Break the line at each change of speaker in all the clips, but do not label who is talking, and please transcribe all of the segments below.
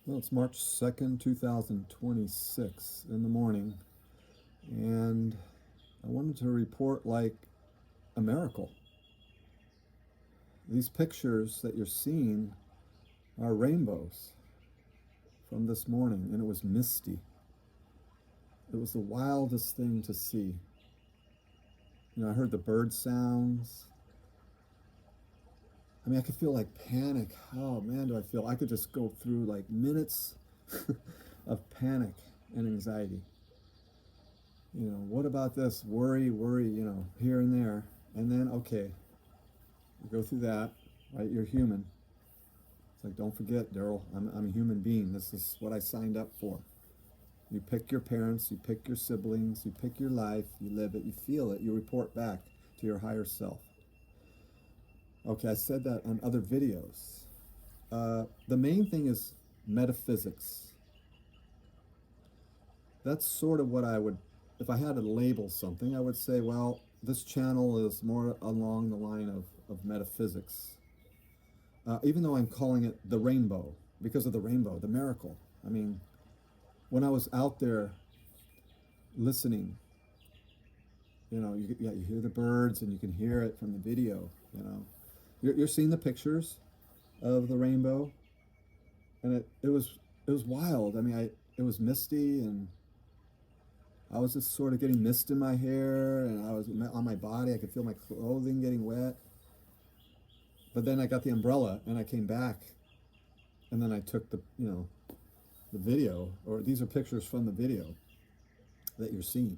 Well, it's March 2nd, 2026 in the morning, and I wanted to report like a miracle. These pictures that you're seeing are rainbows from this morning, and it was misty. It was the wildest thing to see. I heard the bird sounds. I could feel like panic. Oh man, do I feel I could just go through like minutes of panic and anxiety. What about this? Worry, here and there. And then, okay, you go through that, right? You're human. It's like, don't forget, Daryl, I'm a human being. This is what I signed up for. You pick your parents, you pick your siblings, you pick your life, you live it, you feel it, you report back to your higher self. Okay, I said that on other videos. The main thing is metaphysics. That's sort of what I would, if I had to label something, I would say, well, this channel is more along the line of metaphysics. Even though I'm calling it the rainbow, because of the rainbow, the miracle. When I was out there listening, you hear the birds and you can hear it from the video. You're seeing the pictures of the rainbow, and it was wild. It was misty, and I was just sort of getting mist in my hair, and I was on my body. I could feel my clothing getting wet. But then I got the umbrella, and I came back, and then I took the video, or these are pictures from the video that you're seeing.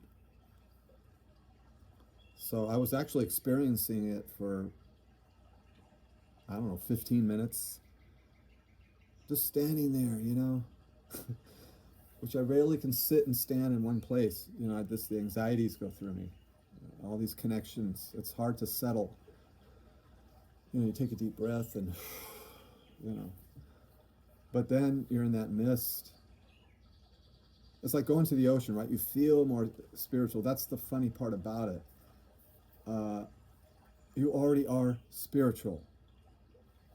So I was actually experiencing it for, I don't know, 15 minutes, just standing there, which I rarely can sit and stand in one place. The anxieties go through me, all these connections. It's hard to settle. You take a deep breath and, but then you're in that mist. It's like going to the ocean, right? You feel more spiritual. That's the funny part about it. You already are spiritual.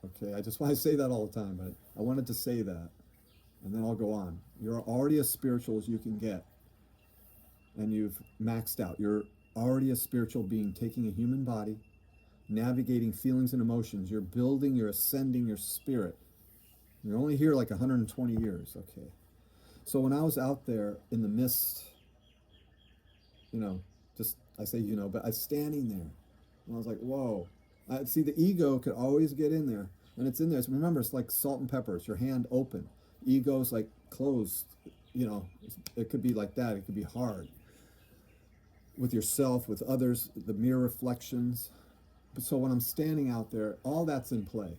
Okay, I just want to say that all the time, but I wanted to say that, and then I'll go on. You're already as spiritual as you can get, and you've maxed out. You're already a spiritual being taking a human body, navigating feelings and emotions. You're building, you're ascending your spirit. You're only here like 120 years, okay? So when I was out there in the mist, just, I say, but I was standing there, and I was like, whoa. See, the ego could always get in there, and it's in there. So remember, it's like salt and pepper. It's your hand open. Ego's like closed. It could be like that. It could be hard with yourself, with others, the mirror reflections. But so when I'm standing out there, all that's in play.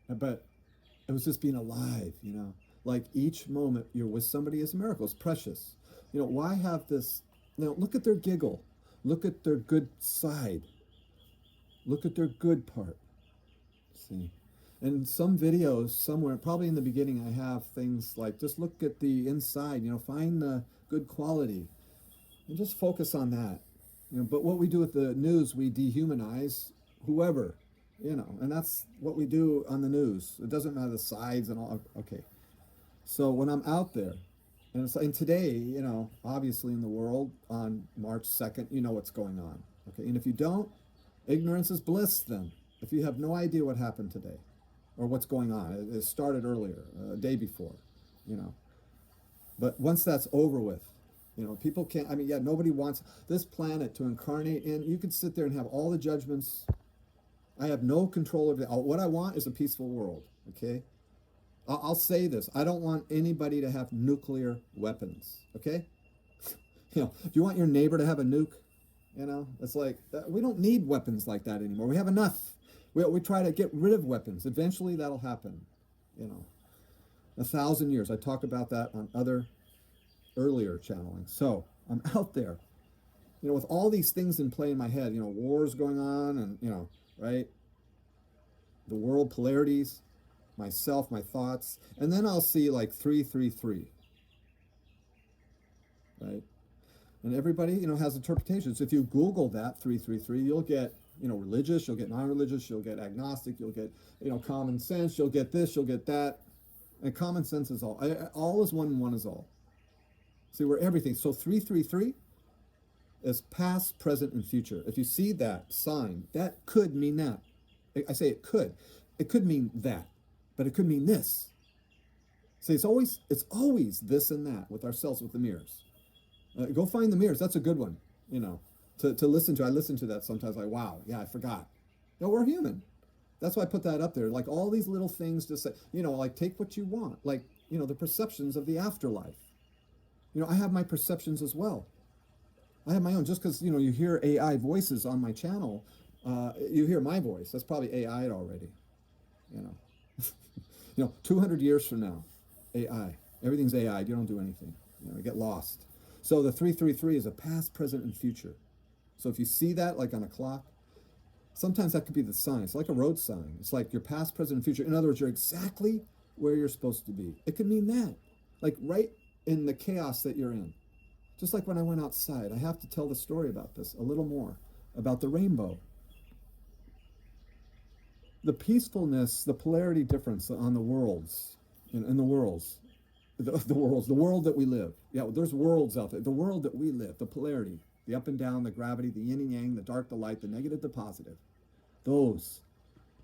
But it was just being alive. Like each moment you're with somebody is a miracle. It's precious. Why have this? Look at their giggle. Look at their good side. Look at their good part. See? And some videos somewhere, probably in the beginning, I have things like just look at the inside, find the good quality and just focus on that. But what we do with the news, we dehumanize whoever, and that's what we do on the news. It doesn't matter the sides and all. Okay. So when I'm out there, and today, obviously in the world on March 2nd, you know what's going on. Okay. And if you don't, ignorance is bliss then. If you have no idea what happened today or what's going on, it started earlier, a day before, But once that's over with, people can't, nobody wants this planet to incarnate in. You could sit there and have all the judgments. I have no control over it. What I want is a peaceful world, okay? I'll say this. I don't want anybody to have nuclear weapons, okay? Do you want your neighbor to have a nuke? It's like, we don't need weapons like that anymore. We have enough. We try to get rid of weapons. Eventually that'll happen, 1,000 years. I talked about that on other earlier channeling. So I'm out there, with all these things in play in my head, wars going on and, right? The world polarities, myself, my thoughts. And then I'll see like 333, right? And everybody, has interpretations. If you Google that 333, you'll get, religious, you'll get non-religious, you'll get agnostic, you'll get, common sense, you'll get this, you'll get that. And common sense is all. All is one and one is all. See, we're everything. So 333 is past, present, and future. If you see that sign, that could mean that. I say it could. It could mean that, but it could mean this. See, it's always this and that with ourselves, with the mirrors. Go find the mirrors. That's a good one, to listen to. I listen to that sometimes. Like, wow, yeah, I forgot. No, we're human. That's why I put that up there. Like all these little things to say, like take what you want. Like, the perceptions of the afterlife. I have my perceptions as well. I have my own. Just because, you hear AI voices on my channel, you hear my voice. That's probably AI'd already, 200 years from now, AI. Everything's AI. You don't do anything. You get lost. So the 333 is a past, present, and future. So if you see that, like on a clock, sometimes that could be the sign. It's like a road sign. It's like your past, present, and future. In other words, you're exactly where you're supposed to be. It could mean that. Like right in the chaos that you're in. Just like when I went outside. I have to tell the story about this a little more, about the rainbow. The peacefulness, the polarity difference on the worlds, in the worlds, the world that we live. Yeah, there's worlds out there. The world that we live, the polarity, the up and down, the gravity, the yin and yang, the dark, the light, the negative, the positive. Those,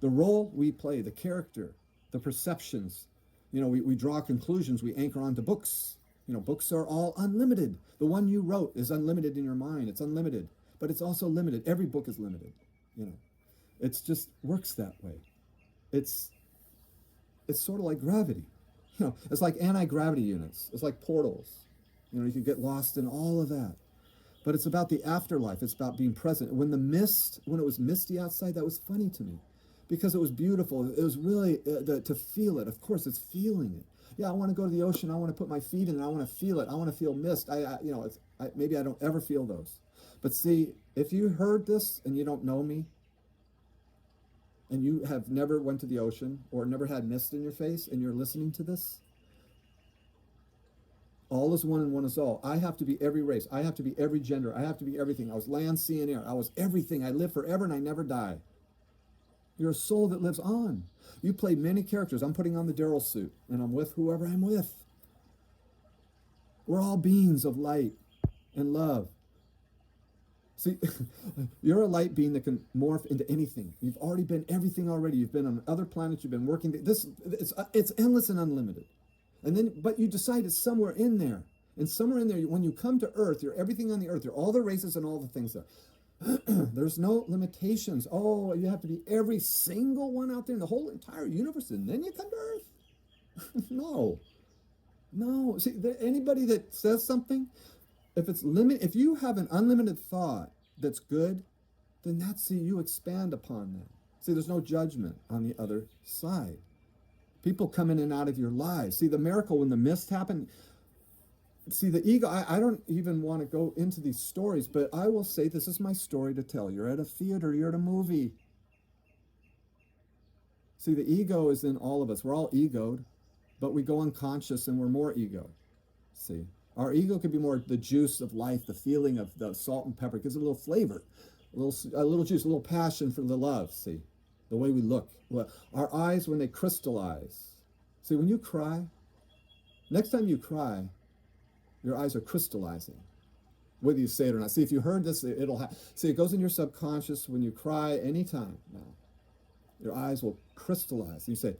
the role we play, the character, the perceptions. We draw conclusions, we anchor onto books. Books are all unlimited. The one you wrote is unlimited in your mind. It's unlimited, but it's also limited. Every book is limited. It's just works that way. It's sort of like gravity. It's like anti-gravity units. It's like portals. You can get lost in all of that. But it's about the afterlife. It's about being present. When it was misty outside, that was funny to me because it was beautiful. It was really to feel it. Of course, it's feeling it. Yeah, I want to go to the ocean. I want to put my feet in it. I want to feel it. I want to feel mist. Maybe I don't ever feel those. But see, if you heard this and you don't know me, and you have never went to the ocean or never had mist in your face and you're listening to this, all is one and one is all. I have to be every race. I have to be every gender. I have to be everything. I was land, sea, and air. I was everything. I live forever and I never die. You're a soul that lives on. You play many characters. I'm putting on the Daryl suit and I'm with whoever I'm with. We're all beings of light and love. See, you're a light being that can morph into anything. You've already been everything already. You've been on other planets. You've been working. It's endless and unlimited. But you decide it's somewhere in there. And somewhere in there, when you come to Earth, you're everything on the Earth. You're all the races and all the things there. There's no limitations. Oh, you have to be every single one out there in the whole entire universe, and then you come to Earth? No. See, anybody that says something, if you have an unlimited thought that's good, then you expand upon that. See, there's no judgment on the other side. People come in and out of your lives. See, the miracle when the mist happened. See, the ego, I don't even want to go into these stories, but I will say this is my story to tell. You're at a theater, you're at a movie. See, the ego is in all of us. We're all egoed, but we go unconscious and we're more ego. See, our ego could be more the juice of life, the feeling of the salt and pepper. It gives it a little flavor, a little juice, a little passion for the love. See, the way we look. Our eyes, when they crystallize. See, when you cry, next time you cry, your eyes are crystallizing, whether you say it or not. See, if you heard this, it'll happen. See, it goes in your subconscious when you cry anytime now. Your eyes will crystallize. You say,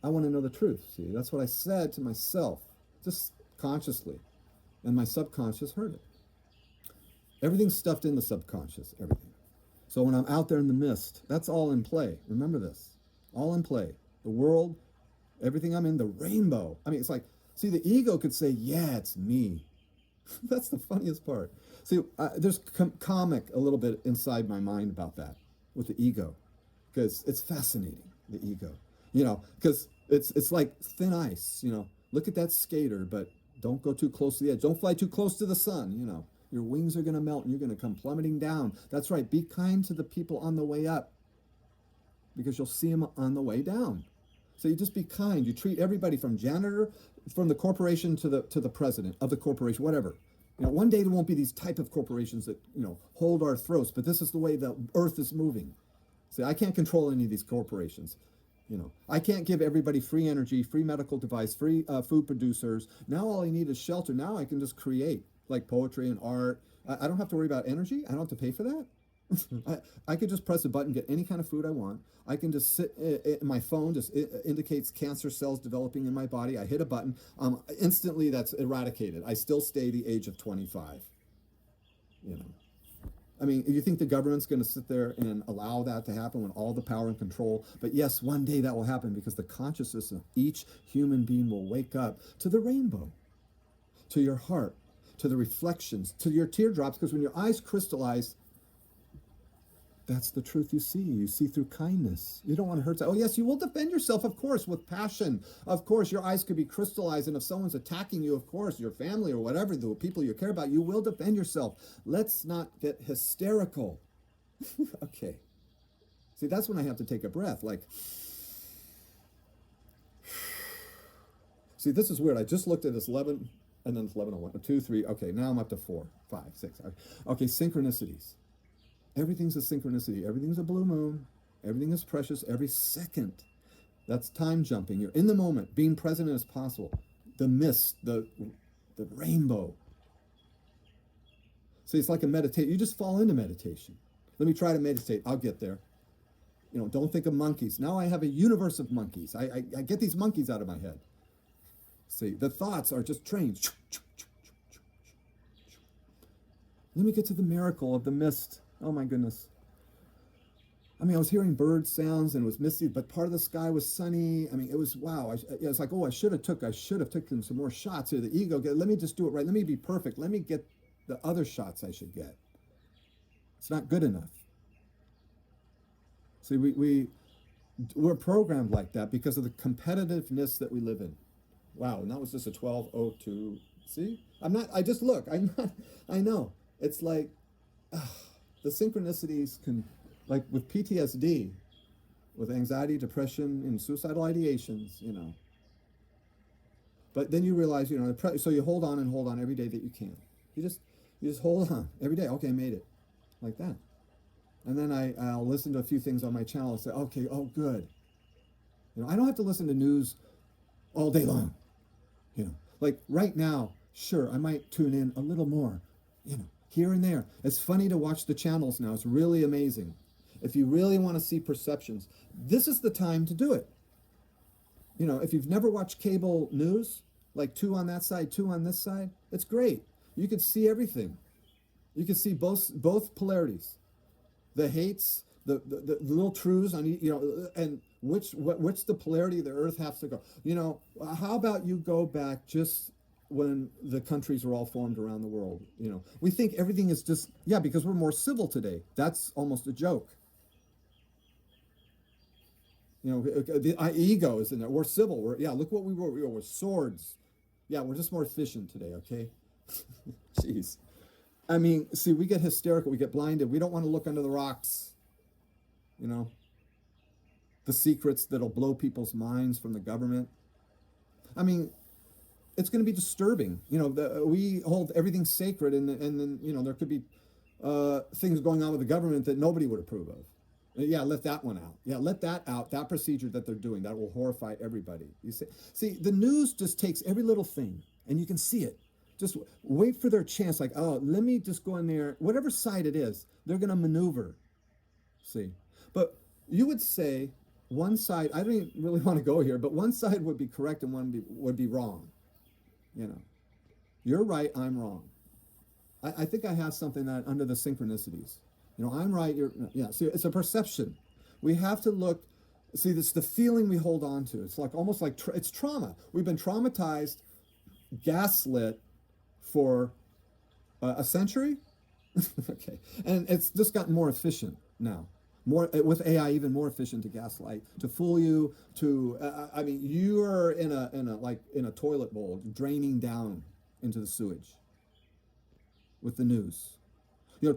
I want to know the truth. See, that's what I said to myself, just consciously. And my subconscious heard it. Everything's stuffed in the subconscious, everything. So when I'm out there in the mist, that's all in play. Remember this. All in play. The world, everything I'm in, the rainbow. I mean, it's like, see, the ego could say, yeah, it's me. That's the funniest part. See, there's comic a little bit inside my mind about that with the ego, because it's fascinating, the ego, because it's like thin ice, look at that skater, but don't go too close to the edge. Don't fly too close to the sun, your wings are going to melt and you're going to come plummeting down. That's right. Be kind to the people on the way up because you'll see them on the way down. So you just be kind. You treat everybody from janitor, from the corporation to the president of the corporation, whatever. One day there won't be these type of corporations that, hold our throats, but this is the way the earth is moving. See, I can't control any of these corporations. I can't give everybody free energy, free medical device, free food producers. Now all I need is shelter. Now I can just create, like poetry and art. I don't have to worry about energy. I don't have to pay for that. I could just press a button, get any kind of food I want. I can just sit, my phone just indicates cancer cells developing in my body. I hit a button, instantly that's eradicated. I still stay the age of 25. You know, I mean, you think the government's going to sit there and allow that to happen when all the power and control? But yes, one day that will happen, because the consciousness of each human being will wake up to the rainbow, to your heart, to the reflections, to your teardrops, because when your eyes crystallize, that's the truth you see. You see through kindness. You don't want to hurt. Oh, yes, you will defend yourself, of course, with passion. Of course, your eyes could be crystallized, and if someone's attacking you, of course, your family or whatever, the people you care about, you will defend yourself. Let's not get hysterical. Okay. See, that's when I have to take a breath, like... See, this is weird. I just looked at this 11, and then it's 11:01, 2, 3. Okay, now I'm up to 4, 5, 6. Okay, synchronicities. Everything's a synchronicity. Everything's a blue moon. Everything is precious every second. That's time jumping. You're in the moment, being present as possible. The mist, the rainbow. See, it's like a meditation. You just fall into meditation. Let me try to meditate. I'll get there. Don't think of monkeys. Now I have a universe of monkeys. I get these monkeys out of my head. See, the thoughts are just trains. Let me get to the miracle of the mist. Oh my goodness. I mean, I was hearing bird sounds and it was misty, but part of the sky was sunny. I mean, it was, wow. It's like, oh, I should have taken some more shots here. The ego, let me just do it right. Let me be perfect. Let me get the other shots I should get. It's not good enough. See, we're programmed like that because of the competitiveness that we live in. Wow, and that was just a 12:02. See? I know. It's like, the synchronicities can, like with PTSD, with anxiety, depression, and suicidal ideations, But then you realize, so you hold on every day that you can. You just hold on every day. Okay, I made it, like that. And then I'll listen to a few things on my channel and say, okay, oh, good. I don't have to listen to news all day long. Like right now, sure, I might tune in a little more, here and there. It's funny to watch the channels now. It's really amazing. If you really want to see perceptions, this is the time to do it. If you've never watched cable news, like 2 on that side, 2 on this side, it's great. You can see everything. You can see both polarities. The hates, the little truths on, and which the polarity of the earth has to go. How about you go back just when the countries were all formed around the world? We think everything is just, because we're more civil today. That's almost a joke. The ego is in there. We're civil. Look what we were. We were swords. We're just more efficient today, okay? Jeez. I mean, see, we get hysterical. We get blinded. We don't want to look under the rocks. The secrets that'll blow people's minds from the government. I mean, it's going to be disturbing. We hold everything sacred, and then there could be things going on with the government that nobody would approve of. Let that one out. Let that out. That procedure that they're doing, that will horrify everybody. You see, the news just takes every little thing, and you can see it. Just wait for their chance. Like, oh, let me just go in there. Whatever side it is, they're going to maneuver. See, but you would say one side. I don't even really want to go here, but one side would be correct and one would be wrong. You're right, I'm wrong. I think I have something that under the synchronicities. I'm right, see, it's a perception. We have to look, see, it's the feeling we hold on to. It's like almost like, it's trauma. We've been traumatized, gaslit for a century. Okay, and it's just gotten more efficient now. More with AI, even more efficient to gaslight, to fool you, to I mean, you are in a toilet bowl draining down into the sewage with the news.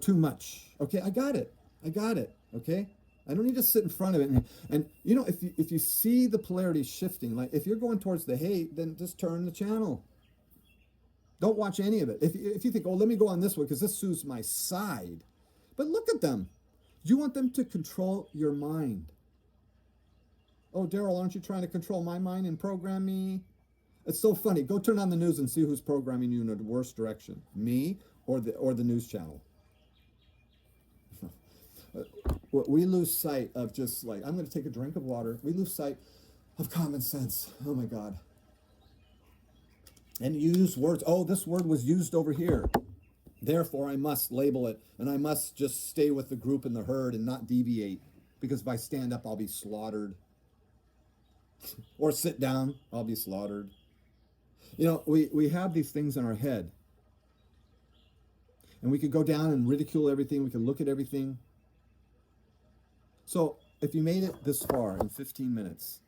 Too much. Okay, I got it. Okay, I don't need to sit in front of it and if you see the polarity shifting, like if you're going towards the hate, then just turn the channel. Don't watch any of it. If you think, oh, let me go on this one because this suits my side, but look at them. You want them to control your mind. Oh, Daryl, aren't you trying to control my mind and program me? It's so funny. Go turn on the news and see who's programming you in the worst direction, me or the news channel. We lose sight of just like, I'm going to take a drink of water. We lose sight of common sense. Oh my God. And you use words. Oh, this word was used over here. Therefore, I must label it, and I must just stay with the group and the herd and not deviate, because if I stand up, I'll be slaughtered. Or sit down, I'll be slaughtered. You know, we have these things in our head, and we could go down and ridicule everything. We could look at everything. So if you made it this far in 15 minutes,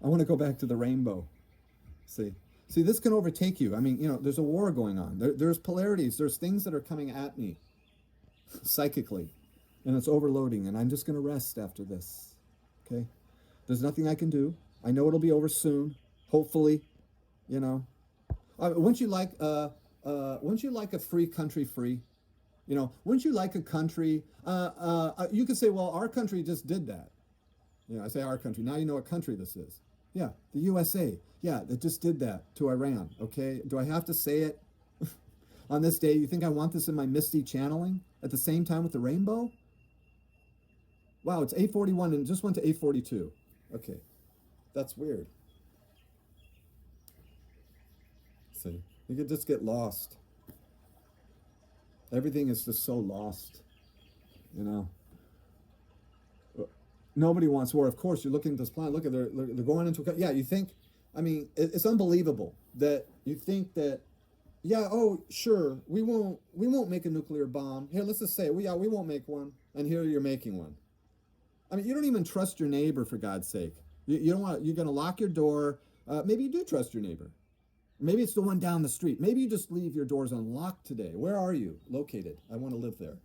I want to go back to the rainbow. See, this can overtake you. I mean, you know, there's a war going on. There's polarities. There's things that are coming at me psychically, and it's overloading, and I'm just going to rest after this. Okay? There's nothing I can do. I know it'll be over soon, hopefully, you know. Wouldn't you like a free country free? You know, wouldn't you like a country? You could say, well, our country just did that. You know, I say our country. Now you know what country this is. Yeah, the USA. Yeah, that just did that to Iran. Okay, do I have to say it on this day? You think I want this in my misty channeling at the same time with the rainbow? Wow, it's 8:41 and just went to 8:42. Okay, that's weird. See, you could just get lost. Everything is just so lost, you know. Nobody wants war. Of course, you're looking at this planet. Look at they're going into a, yeah. You think, I mean, it's unbelievable that you think that, yeah. Oh, sure, we won't make a nuclear bomb. Here, let's just say, we won't make one, and here you're making one. I mean, you don't even trust your neighbor, for God's sake. You don't want. You're going to lock your door. Maybe you do trust your neighbor. Maybe it's the one down the street. Maybe you just leave your doors unlocked today. Where are you located? I want to live there.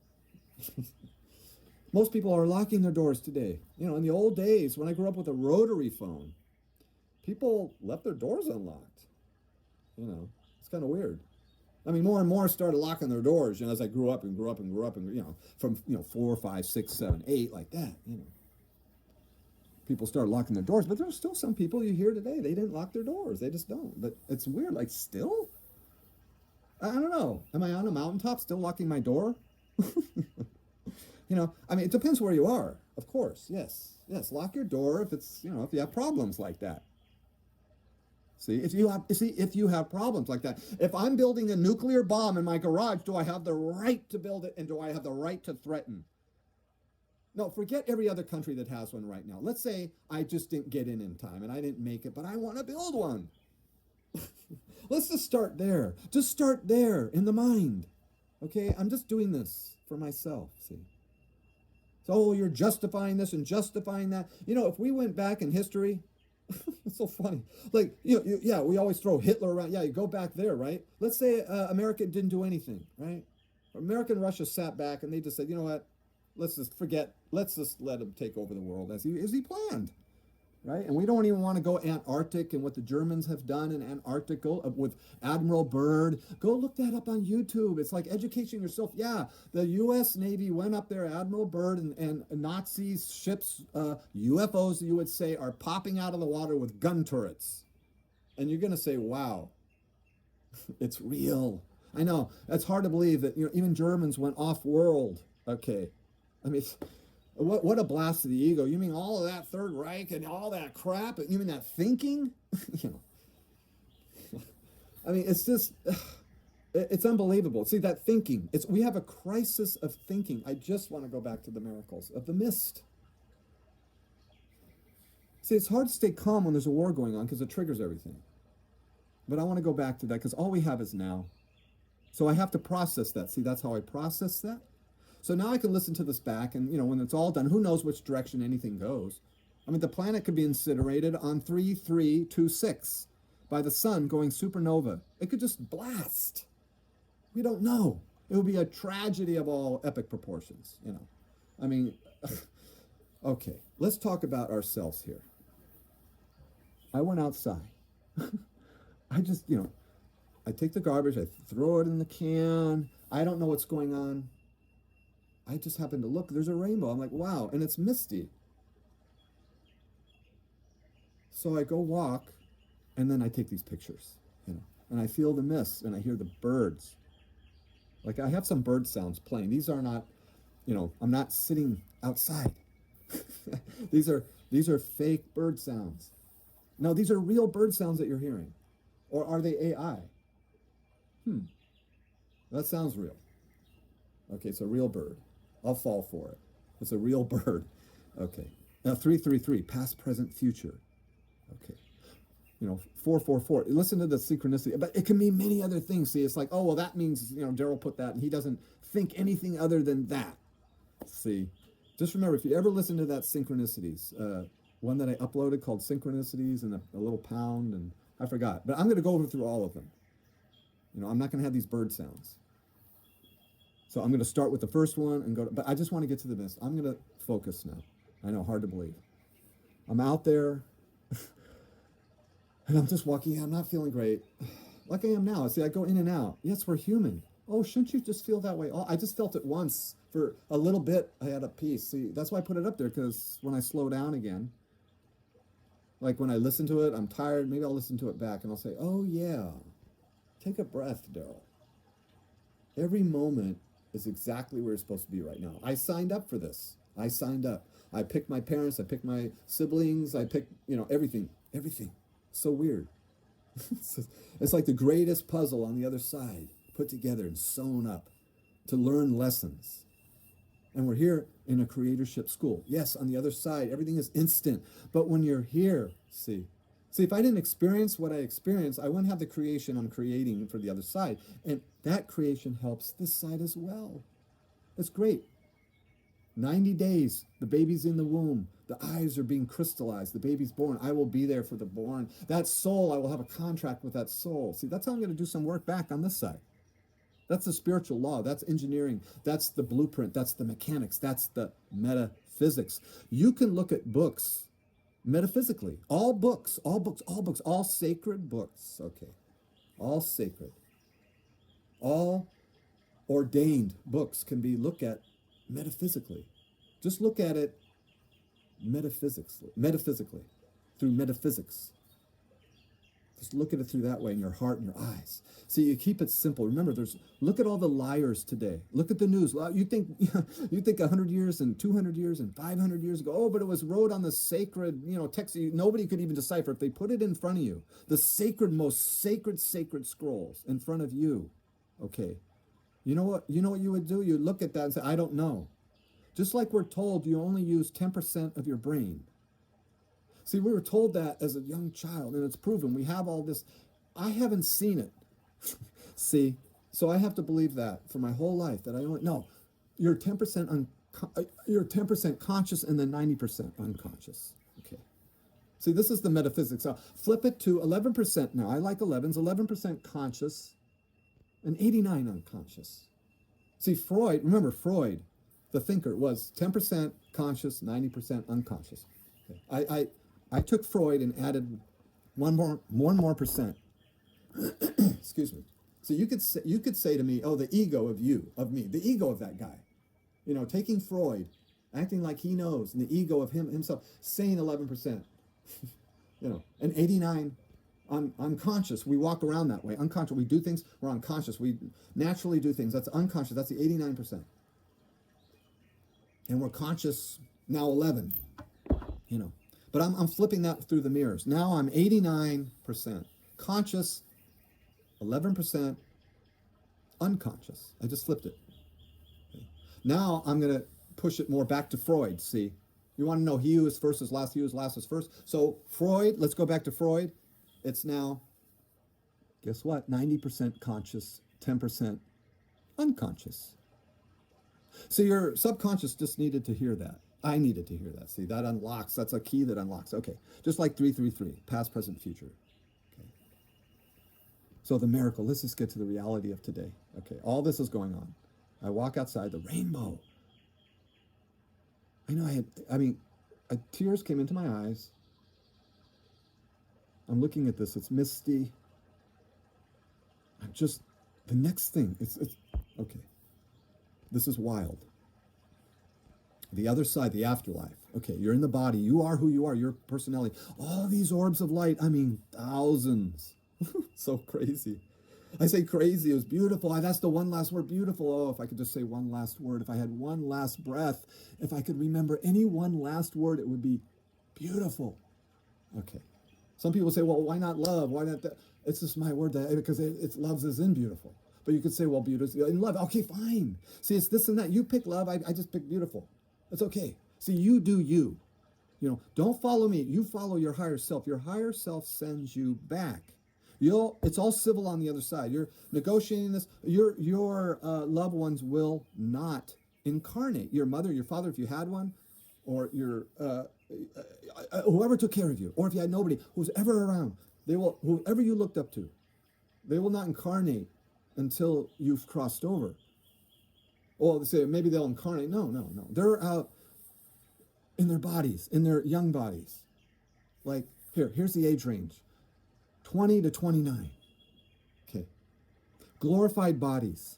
Most people are locking their doors today. You know, in the old days, when I grew up with a rotary phone, people left their doors unlocked. You know, it's kind of weird. I mean, more and more started locking their doors, you know, as I grew up, and, you know, from, you know, 4, 5, 6, 7, 8, like that, you know. People started locking their doors, but there's still some people you hear today, they didn't lock their doors. They just don't. But it's weird, like, still? I don't know. Am I on a mountaintop still locking my door? You know, I mean, it depends where you are, of course. Yes, lock your door if it's, you know, if you have problems like that. See, if you have problems like that. If I'm building a nuclear bomb in my garage, do I have the right to build it, and do I have the right to threaten? No, forget every other country that has one right now. Let's say I just didn't get in time and I didn't make it, but I want to build one. Let's just start there. Just start there in the mind. Okay, I'm just doing this for myself, see. So you're justifying this and justifying that. You know, if we went back in history, it's so funny. Like, yeah, we always throw Hitler around. Yeah, you go back there, right? Let's say America didn't do anything, right? America and Russia sat back and they just said, you know what? Let's just forget. Let's just let him take over the world as he planned, right? And we don't even want to go Antarctic and what the Germans have done in Antarctic with Admiral Byrd. Go look that up on YouTube. It's like educating yourself. Yeah, the U.S. Navy went up there, Admiral Byrd, and Nazi ships, UFOs, you would say, are popping out of the water with gun turrets. And you're going to say, wow, it's real. I know. It's hard to believe that, you know, even Germans went off-world. Okay. I mean, what a blast to the ego. You mean all of that Third Reich and all that crap? You mean that thinking? You know, I mean, it's just, it's unbelievable. See, that thinking, we have a crisis of thinking. I just want to go back to the miracles of the mist. See, it's hard to stay calm when there's a war going on because it triggers everything. But I want to go back to that because all we have is now. So I have to process that. See, that's how I process that. So now I can listen to this back, and, you know, when it's all done, who knows which direction anything goes. I mean, the planet could be incinerated on 3326 by the sun going supernova. It could just blast. We don't know. It would be a tragedy of all epic proportions, you know. I mean, okay, let's talk about ourselves here. I went outside. I just, you know, I take the garbage, I throw it in the can. I don't know what's going on. I just happen to look, there's a rainbow. I'm like, wow, and it's misty. So I go walk, and then I take these pictures, and I feel the mist, and I hear the birds. Like I have some bird sounds playing. These are not, I'm not sitting outside. these are these are fake bird sounds. No, these are real bird sounds that you're hearing, or are they AI? That sounds real. Okay, it's a real bird. I'll fall for it. It's a real bird. Okay. Now 333, past, present, future. Okay. 444. Listen to the synchronicity, but it can mean many other things. See, it's like, oh well, that means Daryl put that, and he doesn't think anything other than that. See, just remember, if you ever listen to that synchronicities, one that I uploaded called synchronicities and a little pound, and I forgot, but I'm going to go over through all of them. I'm not going to have these bird sounds. So I'm going to start with the first one and but I just want to get to the mist. I'm going to focus now. I know, hard to believe. I'm out there and I'm just walking. I'm not feeling great. Like I am now. See, I go in and out. Yes, we're human. Oh, shouldn't you just feel that way? Oh, I just felt it once for a little bit. I had a piece. See, that's why I put it up there, because when I slow down again, like when I listen to it, I'm tired. Maybe I'll listen to it back and I'll say, oh yeah, take a breath, Daryl. Every moment is exactly where it's supposed to be right now. I signed up for this. I signed up. I picked my parents. I picked my siblings. I picked, everything. Everything. So weird. It's like the greatest puzzle on the other side, put together and sewn up to learn lessons. And we're here in a creatorship school. Yes, on the other side, everything is instant. But when you're here, see, if I didn't experience what I experienced, I wouldn't have the creation I'm creating for the other side. And that creation helps this side as well. It's great. 90 days, the baby's in the womb. The eyes are being crystallized. The baby's born. I will be there for the born. That soul, I will have a contract with that soul. See, that's how I'm going to do some work back on this side. That's the spiritual law. That's engineering. That's the blueprint. That's the mechanics. That's the metaphysics. You can look at books metaphysically. All books, all sacred books. Okay. All sacred. All ordained books can be looked at metaphysically. Just look at it metaphysically, through metaphysics. Just look at it through that way in your heart and your eyes. See, you keep it simple. Remember, look at all the liars today. Look at the news. You think 100 years and 200 years and 500 years ago, oh, but it was wrote on the sacred, text. Nobody could even decipher. If they put it in front of you, the most sacred scrolls in front of you, okay, you know what you would do? You look at that and say, I don't know. Just like we're told you only use 10% of your brain. See, we were told that as a young child, and it's proven. We have all this. I haven't seen it. See, so I have to believe that for my whole life, that I only no. You're 10% you're 10% conscious and then 90% unconscious. Okay. See, this is the metaphysics. So flip it to 11% now. I like 11s. 11% conscious and 89 unconscious. See, remember Freud, the thinker, was 10% conscious, 90% unconscious. Okay. I took Freud and added one more percent. Excuse me. So you could say to me, oh, the ego of me, the ego of that guy. Taking Freud, acting like he knows, and the ego of himself, saying 11%. And 89 unconscious. We walk around that way. Unconscious. We do things, we're unconscious. We naturally do things. That's unconscious. That's the 89%. And we're conscious now 11. But I'm flipping that through the mirrors. Now I'm 89% conscious, 11% unconscious. I just flipped it. Okay. Now I'm going to push it more back to Freud. See, you want to know he who is first is last, he who is last is first. So Freud, let's go back to Freud. It's now, guess what? 90% conscious, 10% unconscious. So your subconscious just needed to hear that. I needed to hear that. See, that unlocks. That's a key that unlocks. Okay, just like 333, past, present, future. Okay. So the miracle. Let's just get to the reality of today. Okay, all this is going on. I walk outside, the rainbow. I know tears came into my eyes. I'm looking at this. It's misty. The next thing. It's okay. This is wild. The other side, the afterlife. Okay, you're in the body. You are who you are, your personality. All these orbs of light, I mean, thousands. So crazy. I say crazy, it was beautiful. That's the one last word, beautiful. Oh, if I could just say one last word, if I had one last breath, if I could remember any one last word, it would be beautiful. Okay. Some people say, well, why not love? Why not that? It's just my word because it's loves is in beautiful. But you could say, well, beautiful in love. Okay, fine. See, it's this and that. You pick love. I just pick beautiful. It's okay. See, you do you. Don't follow me. You follow your higher self. Your higher self sends you back. It's all civil on the other side. You're negotiating this. Your loved ones will not incarnate. Your mother, your father, if you had one, or your whoever took care of you, or if you had nobody who's ever around, whoever you looked up to, they will not incarnate until you've crossed over. Well, they say maybe they'll incarnate. No, no, no. They're out in their bodies, in their young bodies. Like here's the age range: 20 to 29. Okay. Glorified bodies.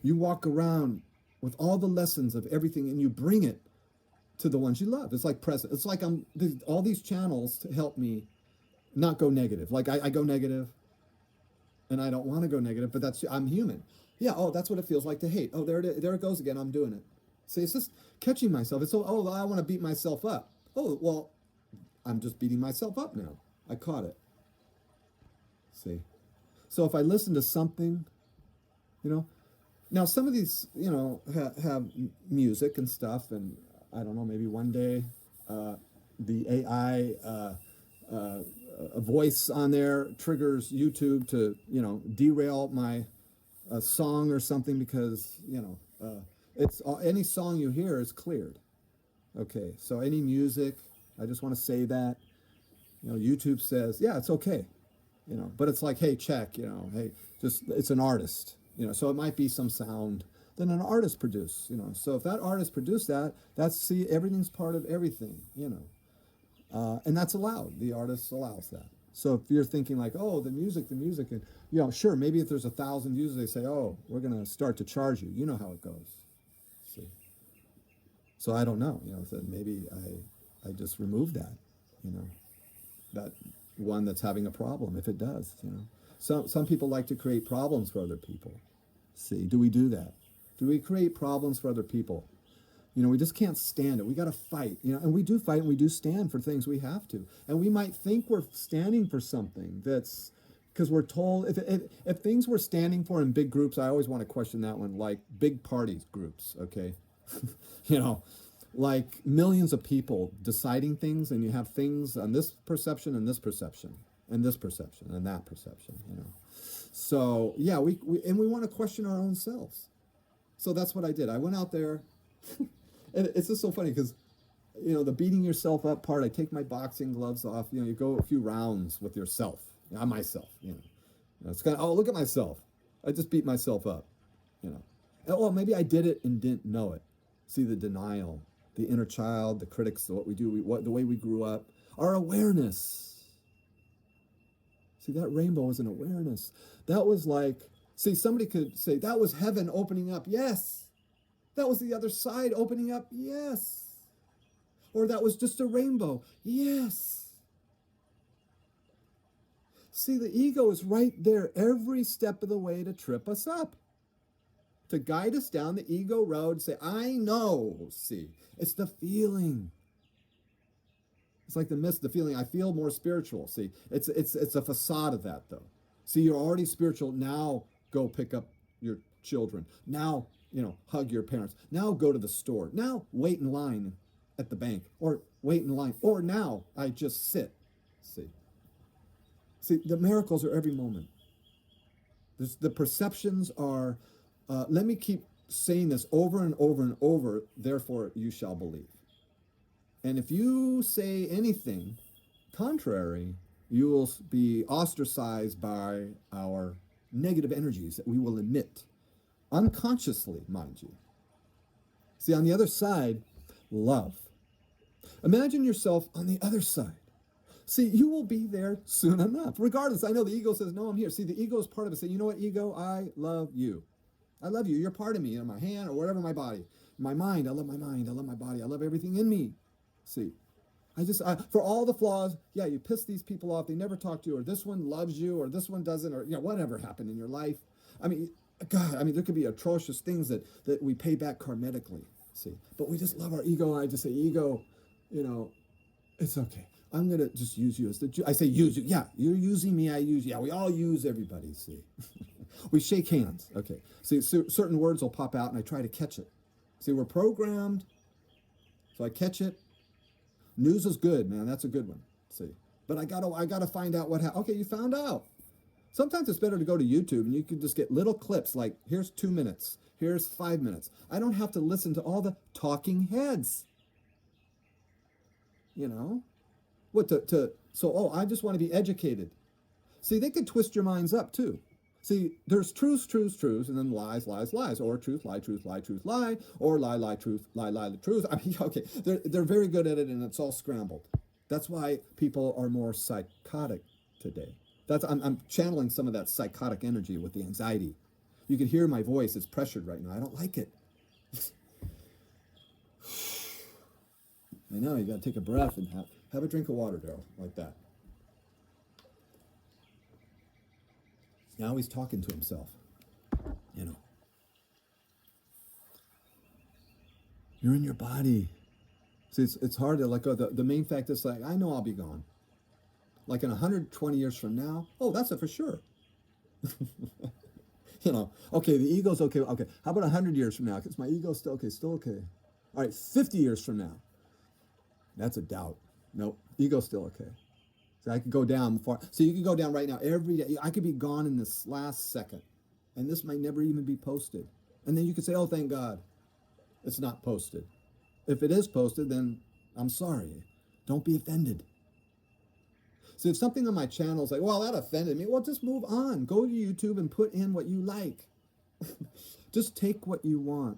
You walk around with all the lessons of everything, and you bring it to the ones you love. It's like present. It's like all these channels to help me not go negative. Like I go negative, and I don't want to go negative, but I'm human. Yeah. Oh, that's what it feels like to hate. Oh, there it goes again. I'm doing it. See, it's just catching myself. It's I want to beat myself up. Oh, well, I'm just beating myself up now. I caught it. See, so if I listen to something, now some of these, have music and stuff, and I don't know, maybe one day the AI a voice on there triggers YouTube to, derail my song or something because, it's any song you hear is cleared. Okay, so any music, I just want to say that, YouTube says, yeah, it's okay, but it's like, hey, check, hey, it's an artist, so it might be some sound that an artist produced, so if that artist produced see, everything's part of everything, and that's allowed. The artist allows that. So if you're thinking like, oh, the music, and, sure, maybe if there's 1,000 views, they say, oh, we're going to start to charge you. You know how it goes. See? So I don't know, so maybe I just remove that, that one that's having a problem, if it does, Some people like to create problems for other people. See, do we do that? Do we create problems for other people? We just can't stand it. We got to fight, and we do fight and we do stand for things we have to. And we might think we're standing for something that's because we're told if things we're standing for in big groups, I always want to question that one, like big parties groups, okay? Like millions of people deciding things, and you have things on this perception and this perception and this perception and that perception, So yeah, we want to question our own selves. So that's what I did. I went out there. And it's just so funny because, the beating yourself up part, I take my boxing gloves off, you go a few rounds with yourself. I'm myself, It's kind of, oh, look at myself. I just beat myself up, And, well, maybe I did it and didn't know it. See, the denial, the inner child, the critics, what we do, the way we grew up, our awareness. See, that rainbow was an awareness. That was like, see, somebody could say, that was heaven opening up. Yes. That was the other side opening up. Yes. Or that was just a rainbow. Yes. See, the ego is right there every step of the way to trip us up, to guide us down the ego road, say, I know. See, it's the feeling. It's like the mist, the feeling. I feel more spiritual. See, it's a facade of that, though. See, you're already spiritual. Now go pick up your children. Now, hug your parents. Now go to the store. Now wait in line at the bank, or wait in line, or now I just sit. See, the miracles are every moment. The perceptions are, let me keep saying this over and over and over, therefore you shall believe. And if you say anything contrary, you will be ostracized by our negative energies that we will emit. Unconsciously, mind you. See, on the other side, love. Imagine yourself on the other side. See, you will be there soon enough. Regardless, I know the ego says, no, I'm here. See, the ego is part of it. Say, you know what, ego? I love you. I love you. You're part of me, my hand or whatever, my body. My mind, I love my mind. I love my body. I love everything in me. See, for all the flaws, yeah, you piss these people off. They never talk to you, or this one loves you, or this one doesn't, or whatever happened in your life. I mean, God, I mean, there could be atrocious things that we pay back karmically. See, but we just love our ego. And I just say, ego, it's okay. I'm gonna just use you as I say use you. Yeah, you're using me. I use you. Yeah, we all use everybody. See, we shake hands. Okay. See, certain words will pop out, and I try to catch it. See, we're programmed, so I catch it. News is good, man. That's a good one. See, but I gotta find out what happened. Okay, you found out. Sometimes it's better to go to YouTube and you can just get little clips like here's 2 minutes, here's 5 minutes. I don't have to listen to all the talking heads. What I just want to be educated. See, they could twist your minds up too. See, there's truths, and then lies, or truth, lie, or lie, truth, lie, truth. I mean, okay, they're very good at it, and it's all scrambled. That's why people are more psychotic today. I'm channeling some of that psychotic energy with the anxiety. You can hear my voice; it's pressured right now. I don't like it. I know, you got to take a breath and have a drink of water, Daryl, like that. Now he's talking to himself, You're in your body. See, it's hard to let go. The main fact is like, I know I'll be gone. Like in 120 years from now, that's it for sure. Okay, the ego's okay. Okay, how about 100 years from now? Because my ego's still okay. All right, 50 years from now. That's a doubt. Nope, ego's still okay. So I could go down far. So you can go down right now every day. I could be gone in this last second. And this might never even be posted. And then you could say, oh, thank God, it's not posted. If it is posted, then I'm sorry. Don't be offended. So if something on my channel is like, well, that offended me, well, just move on. Go to YouTube and put in what you like. Just take what you want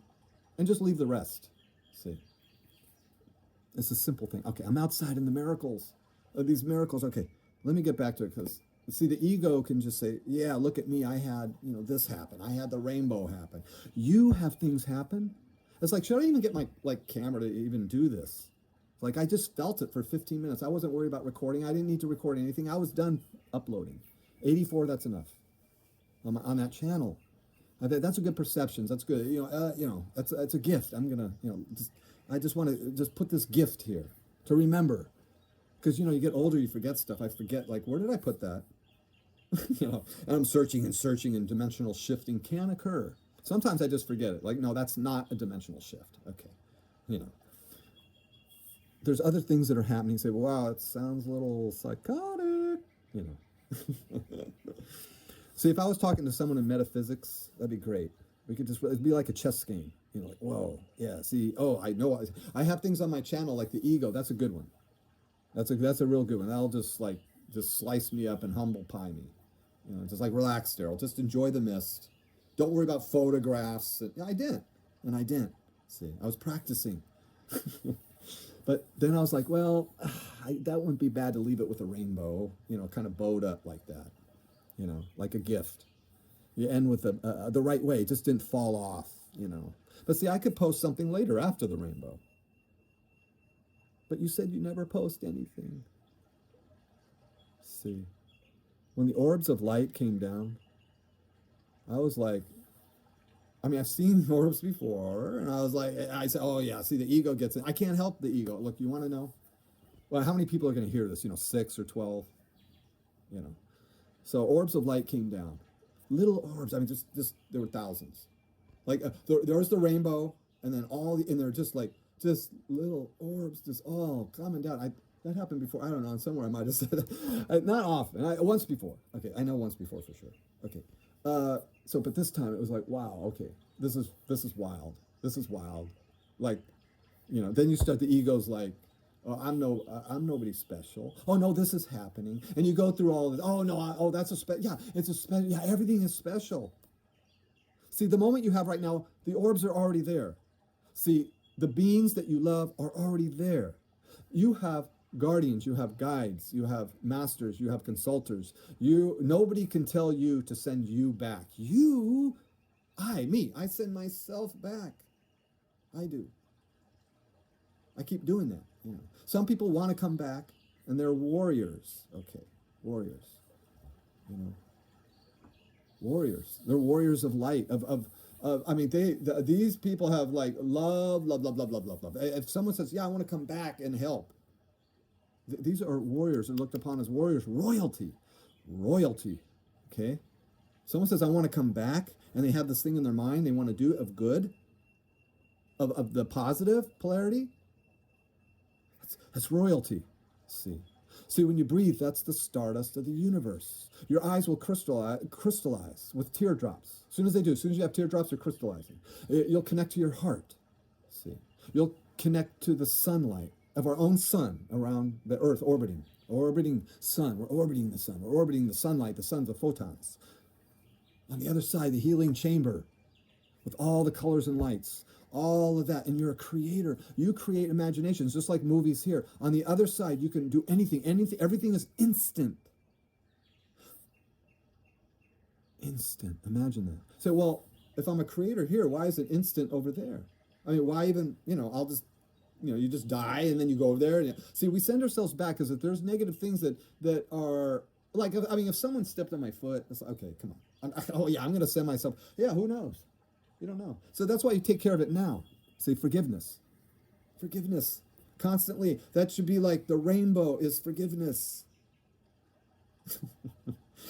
and just leave the rest. See? It's a simple thing. Okay, I'm outside in the miracles. These miracles, okay, let me get back to it because, see, the ego can just say, yeah, look at me. I had, this happen. I had the rainbow happen. You have things happen. It's like, should I even get my camera to even do this? Like, I just felt it for 15 minutes. I wasn't worried about recording. I didn't need to record anything. I was done uploading. 84, that's enough on that channel. That's a good perception. That's good. That's a gift. I'm going to, I just want to just put this gift here to remember. Because, you get older, you forget stuff. I forget, where did I put that? And I'm searching, and dimensional shifting can occur. Sometimes I just forget it. No, that's not a dimensional shift. Okay. There's other things that are happening. You say, well, wow, it sounds a little psychotic. See, if I was talking to someone in metaphysics, that'd be great. We could it'd be like a chess game. Whoa, yeah, see, I know. I have things on my channel like the ego. That's a good one. That's a real good one. That'll just slice me up and humble pie me. Just relax, Daryl. Just enjoy the mist. Don't worry about photographs. I didn't. See, I was practicing. But then I was like, well, that wouldn't be bad to leave it with a rainbow, kind of bowed up like that, like a gift. You end with the right way. It just didn't fall off, But see, I could post something later after the rainbow. But you said you never post anything. See, when the orbs of light came down, I was like, I've seen orbs before, and I said, oh yeah, see, the ego gets it. I can't help the ego. Look, you want to know? Well, how many people are going to hear this? 6 or 12, So orbs of light came down. Little orbs. Just there were thousands. There was the rainbow, and then and they're just little orbs, just all coming down. That happened before. I don't know. Somewhere I might have said that. Not often. Once before. Okay, I know once before for sure. Okay. But this time it was like, wow, okay, this is wild. This is wild. Then you start, the ego's like, oh, I'm nobody special. Oh no, this is happening. And you go through all of this. Oh no, that's it's a special, everything is special. See, the moment you have right now, the orbs are already there. See, the beings that you love are already there. You have guardians, you have guides, you have masters, you have consultors. Nobody can tell you to send you back. I send myself back. I do. I keep doing that. You know, some people want to come back, and they're warriors. Okay, warriors. You know, warriors. They're warriors of light. I mean, these people have like love, love, love, love, love, love, love. If someone says, "Yeah, I want to come back and help," these are warriors. They're looked upon as warriors. Royalty, royalty. Okay. Someone says, "I want to come back," and they have this thing in their mind they want to do of good, of the positive polarity. That's royalty. See, when you breathe, that's the stardust of the universe. Your eyes will crystallize with teardrops. As soon as they do, as soon as you have teardrops, they're crystallizing. You'll connect to your heart. See, you'll connect to the sunlight of our own sun around the Earth, orbiting sun. We're orbiting the sun. We're orbiting the sunlight. The sun's the photons. On the other side, the healing chamber with all the colors and lights, all of that. And you're a creator. You create imaginations, just like movies here. On the other side, you can do anything. Everything is instant. Instant. Imagine that. So, well, if I'm a creator here, why is it instant over there? I mean, why even, I'll just, you just die and then you go over there. And, see, we send ourselves back because if there's negative things that are, like, I mean, if someone stepped on my foot, it's like, okay, come on. I'm going to send myself. Yeah, who knows? You don't know. So that's why you take care of it now. See, forgiveness. Forgiveness. Constantly. That should be like the rainbow is forgiveness.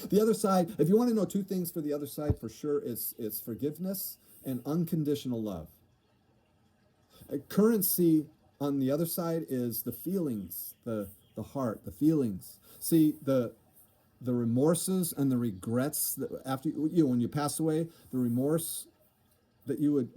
The other side, if you want to know two things for the other side, for sure, it's forgiveness and unconditional love. A currency on the other side is the feelings, the heart, the feelings. See, the remorses and the regrets that after when you pass away, the remorse that you would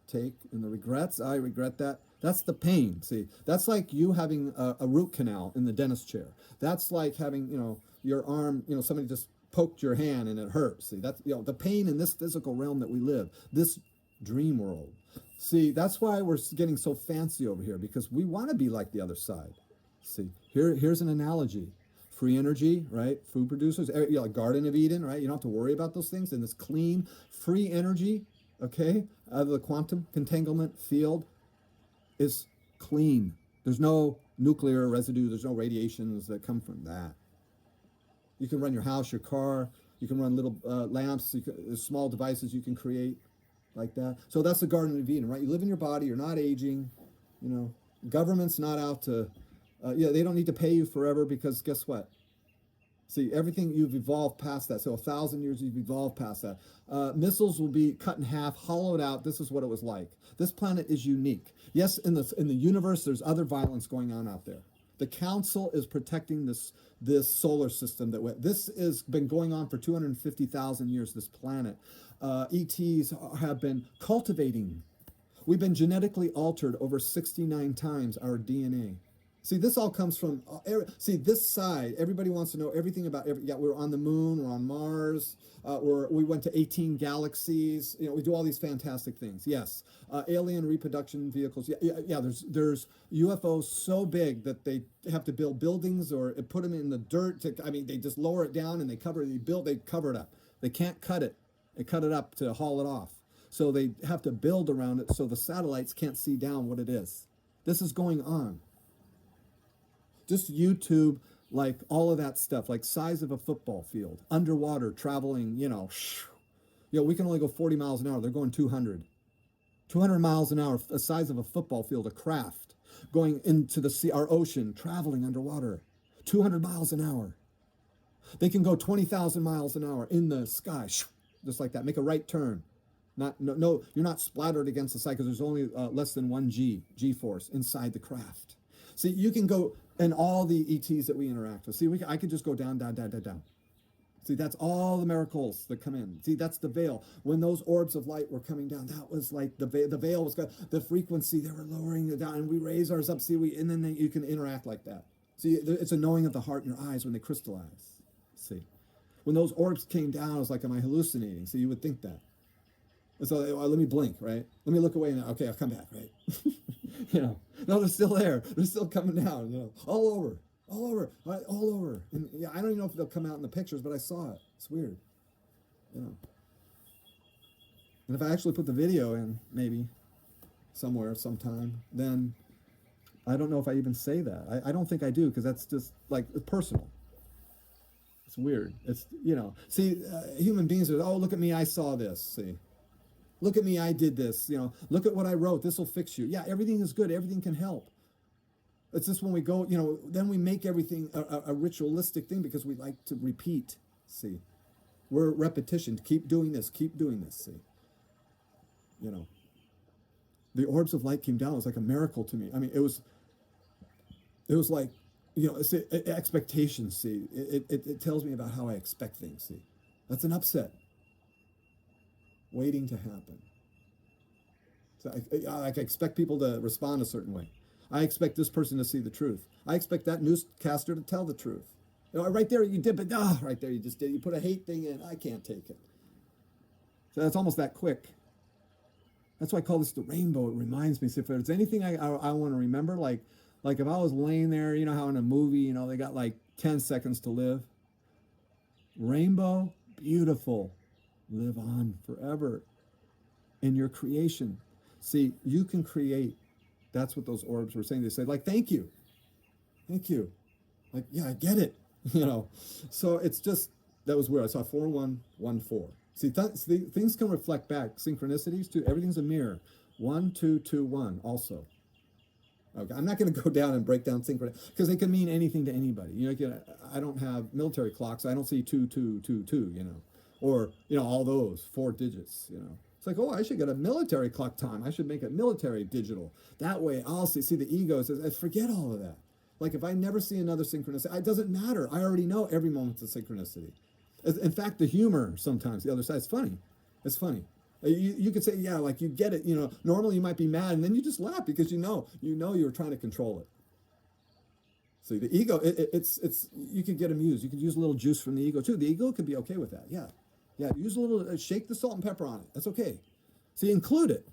take, and the regrets, I regret that. That's the pain. See, that's like you having a root canal in the dentist chair. That's like having your arm, somebody just poked your hand and it hurts. See, that's the pain in this physical realm that we live, this dream world. See, that's why we're getting so fancy over here, because we want to be like the other side. See, here's an analogy. Free energy, right? Food producers, like Garden of Eden, right? You don't have to worry about those things in this clean, free energy. Okay, out of the quantum entanglement field is clean. There's no nuclear residue. There's no radiations that come from that. You can run your house, your car. You can run little lamps. There's small devices you can create like that. So that's the Garden of Eden, right? You live in your body. You're not aging. Government's not out to. They don't need to pay you forever, because guess what? See, everything, you've evolved past that. So 1,000 years, you've evolved past that. Missiles will be cut in half, hollowed out. This is what it was like. This planet is unique. Yes, in the universe, there's other violence going on out there. The Council is protecting this solar system. This has been going on for 250,000 years, this planet. ETs have been cultivating. We've been genetically altered over 69 times, our DNA. See, this all comes from, this side, everybody wants to know everything about, we're on the moon, we're on Mars, we went to 18 galaxies, we do all these fantastic things. Yes, alien reproduction vehicles. There's UFOs so big that they have to build buildings or put them in the dirt. They just lower it down and they cover it up. They can't cut it. They cut it up to haul it off. So they have to build around it so the satellites can't see down what it is. This is going on. Just YouTube, like all of that stuff, like size of a football field, underwater, traveling, we can only go 40 miles an hour. They're going 200. 200 miles an hour, the size of a football field, a craft, going into the sea, our ocean, traveling underwater, 200 miles an hour. They can go 20,000 miles an hour in the sky, just like that, make a right turn. No, you're not splattered against the side because there's only less than 1 G force inside the craft. See, you can go, and all the ETs that we interact with. See, I could just go down, down, down, down, down. See, that's all the miracles that come in. See, that's the veil. When those orbs of light were coming down, that was like the veil was the frequency. They were lowering it down, and we raise ours up. See, and then you can interact like that. See, it's a knowing of the heart in your eyes when they crystallize. See, when those orbs came down, I was like, am I hallucinating? So you would think that. And so let me blink, right? Let me look away now. Okay, I'll come back, right? No, they're still there. They're still coming down, all over. Right, all over. And I don't even know if they'll come out in the pictures, but I saw it. It's weird, And if I actually put the video in, maybe. somewhere, sometime, then I don't know if I even say that. I don't think I do because that's just like personal. It's weird. It's, see, human beings are, oh, look at me, I saw this. See, look at me, I did this. Look at what I wrote. This will fix you. Yeah, everything is good. Everything can help. It's just when we go, then we make everything a ritualistic thing because we like to repeat. See, we're repetition. Keep doing this. Keep doing this. See, the orbs of light came down. It was like a miracle to me. I mean, it was like, it's expectations. See, it tells me about how I expect things. See, that's an upset waiting to happen. So I expect people to respond a certain way. I expect this person to see the truth. I expect that newscaster to tell the truth. Right there you did, but right there you just did. You put a hate thing in. I can't take it. So that's almost that quick. That's why I call this the rainbow. It reminds me. So if there's anything I want to remember, like if I was laying there, how in a movie, they got like 10 seconds to live. Rainbow, beautiful. Live on forever in your creation. See, you can create. That's what those orbs were saying. They said, like, thank you. Thank you. Like, yeah, I get it. So it's just, that was weird. I saw 4114. See, things can reflect back. Synchronicities too. Everything's a mirror. 1221 also. Okay, I'm not going to go down and break down synchronicities because they can mean anything to anybody. I don't have military clocks. I don't see 2222. Or all those 4 digits. It's like, oh, I should get a military clock time. I should make it military digital. That way I'll see the ego says, forget all of that. Like if I never see another synchronicity, it doesn't matter. I already know every moment's a synchronicity. In fact, the humor sometimes, the other side, it's funny. It's funny. You could say, yeah, like you get it. Normally you might be mad and then you just laugh because you know you're trying to control it. See, the ego, it's you could get amused. You could use a little juice from the ego too. The ego could be okay with that. Yeah. Yeah, use a little, shake the salt and pepper on it. That's okay. See, include it.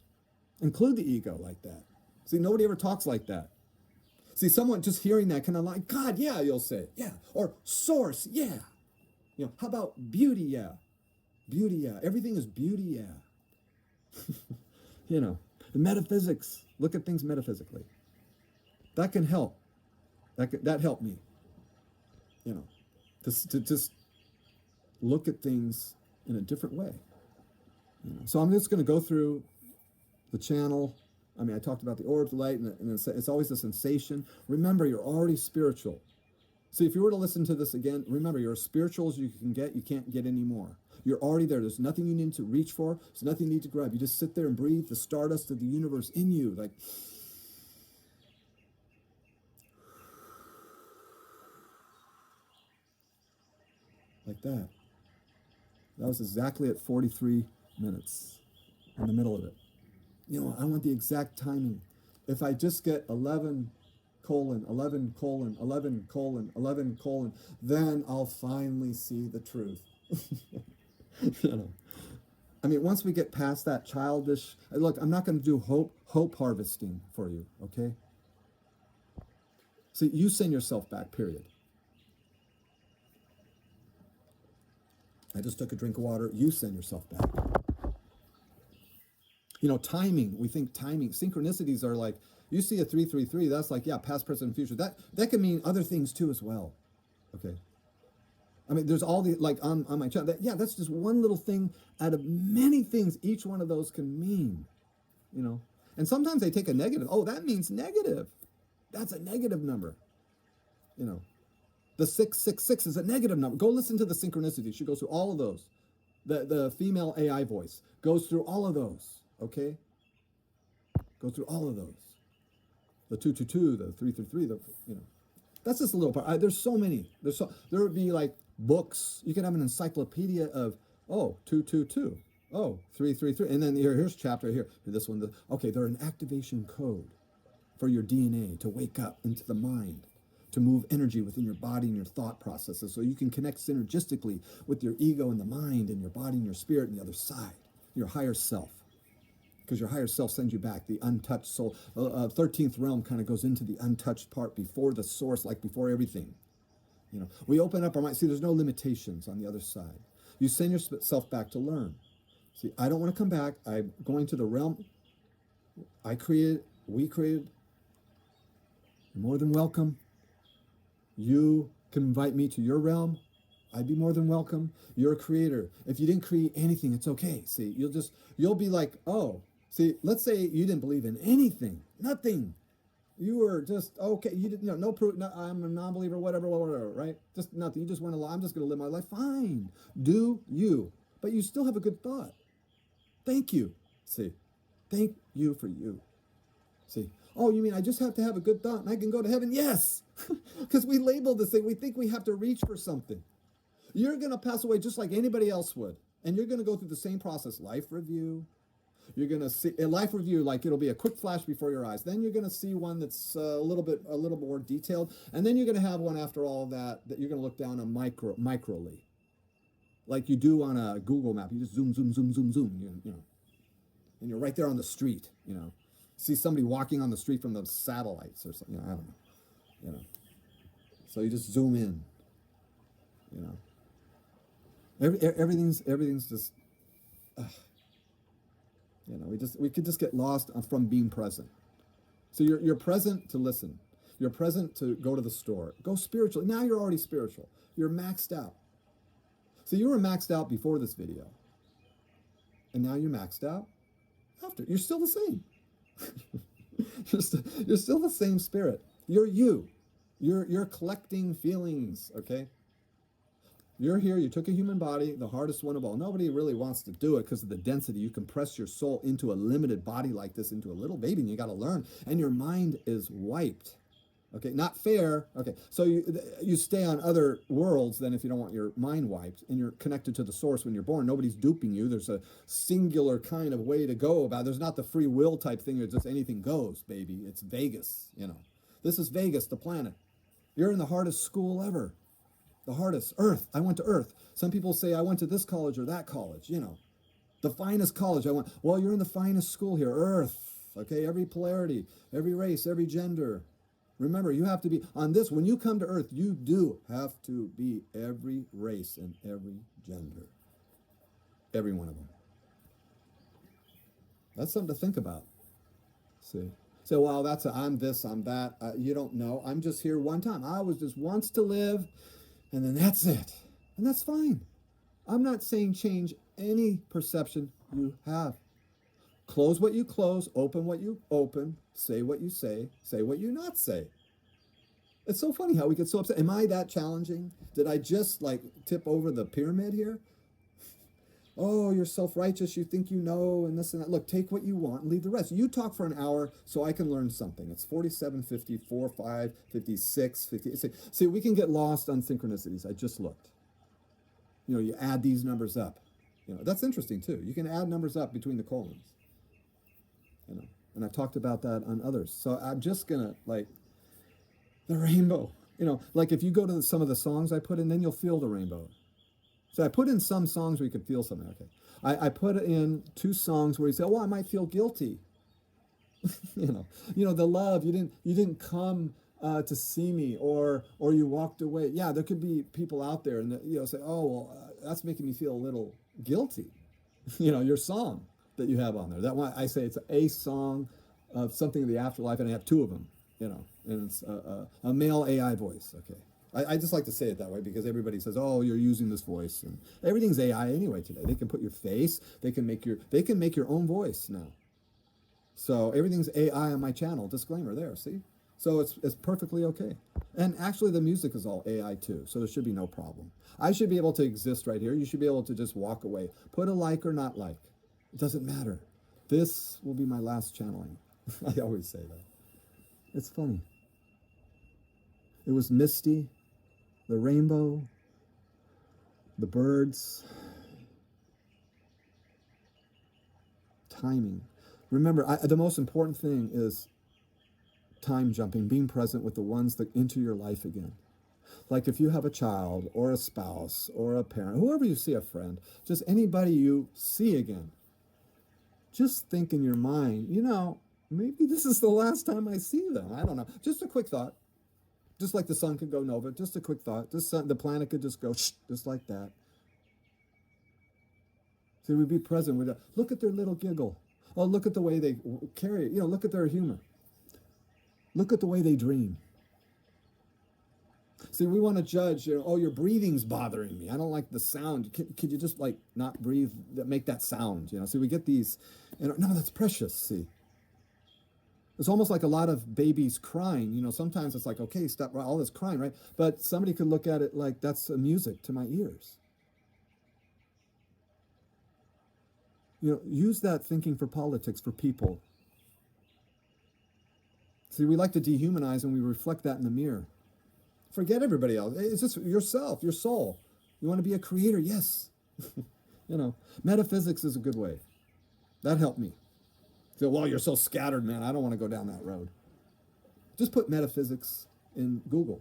Include the ego like that. See, nobody ever talks like that. See, someone just hearing that kind of like, God, yeah, you'll say, yeah. Or source, yeah. How about beauty, yeah. Beauty, yeah. Everything is beauty, yeah. The metaphysics. Look at things metaphysically. That can help. That helped me. To just look at things in a different way. So I'm just going to go through the channel. I mean, I talked about the orbs of light, and it's always a sensation. Remember, you're already spiritual. See, if you were to listen to this again, remember, you're as spiritual as you can get. You can't get any more. You're already there. There's nothing you need to reach for. There's nothing you need to grab. You just sit there and breathe the stardust of the universe in you. Like that. That was exactly at 43 minutes in the middle of it. I want the exact timing. If I just get 11 colon, 11 colon, 11 colon, 11 colon, then I'll finally see the truth. I mean, once we get past that childish, look, I'm not going to do hope harvesting for you, okay? See, you send yourself back, period. I just took a drink of water. You send yourself back. Timing. We think timing. Synchronicities are like, you see a 333, that's like, yeah, past, present, future. That can mean other things too as well. Okay. I mean, there's all the, like on my channel. That's just one little thing out of many things each one of those can mean. And sometimes they take a negative. Oh, that means negative. That's a negative number. The 666 is a negative number. Go listen to the synchronicity. She goes through all of those. The female AI voice goes through all of those. Okay? Go through all of those. The 222, the 333, That's just a little part. There's so many. There would be like books. You could have an encyclopedia of, 222. 333. And then here's chapter here. This one. Okay, they're an activation code for your DNA to wake up into the mind, to move energy within your body and your thought processes so you can connect synergistically with your ego and the mind and your body and your spirit and the other side, your higher self. Because your higher self sends you back, the untouched soul. 13th realm kind of goes into the untouched part before the source, like before everything. We open up our mind. See, there's no limitations on the other side. You send yourself back to learn. See, I don't want to come back. I'm going to the realm I created, we created, you're more than welcome. You can invite me to your realm. I'd be more than welcome. You're a creator. If you didn't create anything, it's okay. See, you'll be like, oh, see, let's say you didn't believe in anything, nothing. You were just okay. You didn't, no proof. No, I'm a non-believer. Whatever, whatever. Right? Just nothing. You just went along. I'm just going to live my life. Fine. Do you? But you still have a good thought. Thank you. See, thank you for you. See, oh, you mean I just have to have a good thought and I can go to heaven? Yes, because we label this thing. We think we have to reach for something. You're going to pass away just like anybody else would, and you're going to go through the same process: life review. You're going to see a life review, like it'll be a quick flash before your eyes. Then you're going to see one that's a little more detailed, and then you're going to have one after all of that you're going to look down on microly, like you do on a Google map. You just zoom, zoom, zoom, zoom, zoom. You know, and you're right there on the street. You know, see somebody walking on the street from the satellites or something. You know, I don't know. You know, so you just zoom in. You know, everything's just. You know, we could just get lost from being present. So you're present to listen. You're present to go to the store. Go spiritually. Now you're already spiritual. You're maxed out. So you were maxed out before this video. And now you're maxed out after. You're still the same. You're still the same spirit. You're you. You're collecting feelings, okay? You're here, you took a human body, the hardest one of all. Nobody really wants to do it because of the density. You compress your soul into a limited body like this, into a little baby, and you got to learn. And your mind is wiped. Okay, not fair. Okay, so you stay on other worlds then if you don't want your mind wiped, and you're connected to the source when you're born. Nobody's duping you. There's a singular kind of way to go about it. There's not the free will type thing where just anything goes, baby. It's Vegas, you know. This is Vegas, the planet. You're in the hardest school ever. The hardest, Earth. I went to Earth. Some people say I went to this college or that college, you know. The finest college I went. Well, you're in the finest school here, Earth. Okay, every polarity, every race, every gender. Remember, you have to be on this. When you come to Earth, you do have to be every race and every gender. Every one of them. That's something to think about. See? So, well, I'm this, I'm that. You don't know. I'm just here one time. I was just once to live. And then that's it. And that's fine. I'm not saying change any perception you have. Close what you close, open what you open, say what you say what you not say. It's so funny how we get so upset. Am I that challenging? Did I just like tip over the pyramid here? Oh, you're self-righteous, you think you know, and this and that. Look, take what you want and leave the rest. You talk for an hour so I can learn something. It's 47, 54, 5, 56, 50. See, we can get lost on synchronicities. I just looked. You know, you add these numbers up. You know, that's interesting too. You can add numbers up between the colons. You know, and I've talked about that on others. So I'm just gonna like the rainbow. You know, like if you go to some of the songs I put in, then you'll feel the rainbow. So I put in some songs where you could feel something. Okay, I put in 2 songs where you say, "Oh, I might feel guilty." you know, the love you didn't come to see me, or you walked away. Yeah, there could be people out there, and say, "Oh, well, that's making me feel a little guilty." You know, your song that you have on there. That one I say it's a song of something of the afterlife, and I have 2 of them. You know, and it's a male AI voice. Okay. I just like to say it that way because everybody says, "Oh, you're using this voice," and everything's AI anyway today. They can put your face, they can make your own voice now. So everything's AI on my channel. Disclaimer there. See, so it's perfectly okay. And actually, the music is all AI too, so there should be no problem. I should be able to exist right here. You should be able to just walk away. Put a like or not like. It doesn't matter. This will be my last channeling. I always say that. It's funny. It was misty. The rainbow, the birds, timing. Remember, the most important thing is time jumping, being present with the ones that into your life again. Like if you have a child or a spouse or a parent, whoever you see, a friend, just anybody you see again, just think in your mind, maybe this is the last time I see them. I don't know. Just a quick thought. Just like the sun could go nova, just a quick thought. The planet could just go just like that. So we'd be present. We'd look at their little giggle. Oh, look at the way they carry it. Look at their humor. Look at the way they dream. See, we want to judge, oh, your breathing's bothering me. I don't like the sound. Could you just like not breathe, make that sound? See, we get these, and no, that's precious. See, it's almost like a lot of babies crying. Sometimes it's like, okay, stop all this crying, right? But somebody could look at it like that's music to my ears. Use that thinking for politics, for people. See, we like to dehumanize and we reflect that in the mirror. Forget everybody else. It's just yourself, your soul. You want to be a creator? Yes. Metaphysics is a good way. That helped me. So, well, you're so scattered, man. I don't want to go down that road. Just put metaphysics in Google,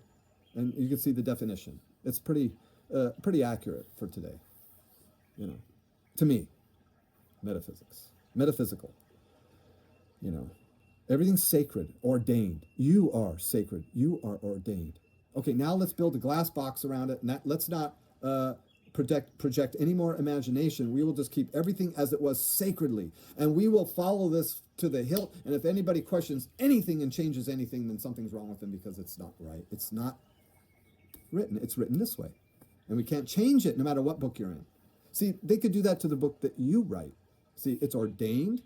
and you can see the definition. It's pretty accurate for today. To me, metaphysics, metaphysical. Everything's sacred, ordained. You are sacred. You are ordained. Okay, now let's build a glass box around it. And let's not project any more imagination. We will just keep everything as it was sacredly. And we will follow this to the hilt. And if anybody questions anything and changes anything, then something's wrong with them because it's not right. It's not written. It's written this way. And we can't change it no matter what book you're in. See, they could do that to the book that you write. See, it's ordained,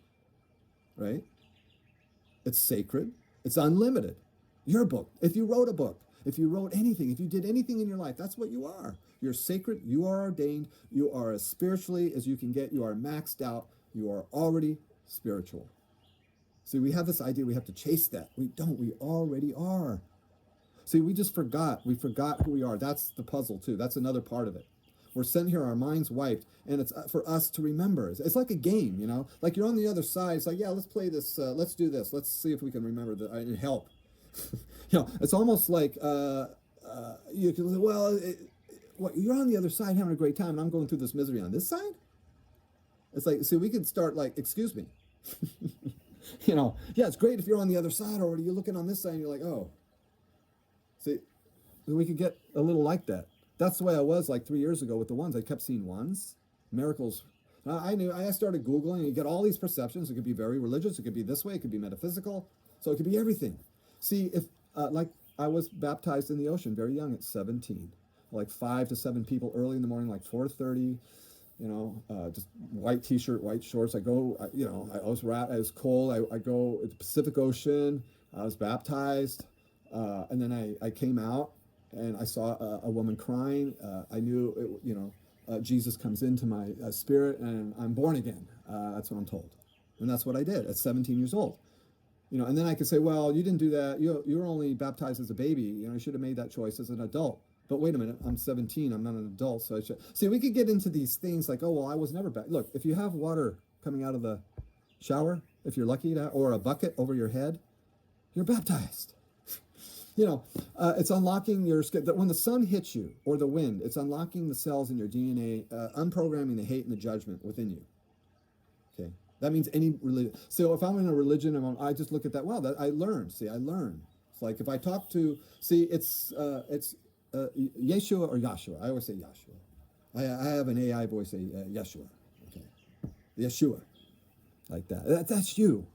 right? It's sacred. It's unlimited. Your book. If you wrote a book, if you wrote anything, if you did anything in your life, that's what you are. You're sacred. You are ordained. You are as spiritually as you can get. You are maxed out. You are already spiritual. See, we have this idea we have to chase that. We don't. We already are. See, we just forgot. We forgot who we are. That's the puzzle, too. That's another part of it. We're sent here, our minds wiped, and it's for us to remember. It's like a game, Like you're on the other side. It's like, yeah, let's play this. Let's do this. Let's see if we can remember that and help. It's almost like you can say, well, you're on the other side having a great time, and I'm going through this misery on this side? It's like, see, we could start like, excuse me. Yeah, it's great if you're on the other side already. You're looking on this side, and you're like, oh. See, we could get a little like that. That's the way I was like 3 years ago with the ones. I kept seeing ones, miracles. I started Googling, and you get all these perceptions. It could be very religious. It could be this way. It could be metaphysical. So it could be everything. See, if like I was baptized in the ocean very young at 17, like 5 to 7 people early in the morning, like 4:30, just white t-shirt, white shorts. I go, I was cold. I go to the Pacific Ocean. I was baptized. And then I came out and I saw a woman crying. I knew, Jesus comes into my spirit and I'm born again. That's what I'm told. And that's what I did at 17 years old. And then I could say, well, you didn't do that. You were only baptized as a baby. You should have made that choice as an adult. But wait a minute, I'm 17. I'm not an adult. So I should. See, we could get into these things like, oh, well, I was never baptized. Look, if you have water coming out of the shower, if you're lucky to, or a bucket over your head, you're baptized. It's unlocking your skin. When the sun hits you or the wind, it's unlocking the cells in your DNA, unprogramming the hate and the judgment within you. Okay. That means any religion. So if I'm in a religion, I just look at that. Well, I learned. See, I learn. It's like if I talk to, it's Yeshua or Yahshua. I always say Yahshua. I have an AI voice say Yeshua. Okay, Yeshua, like that. That's you.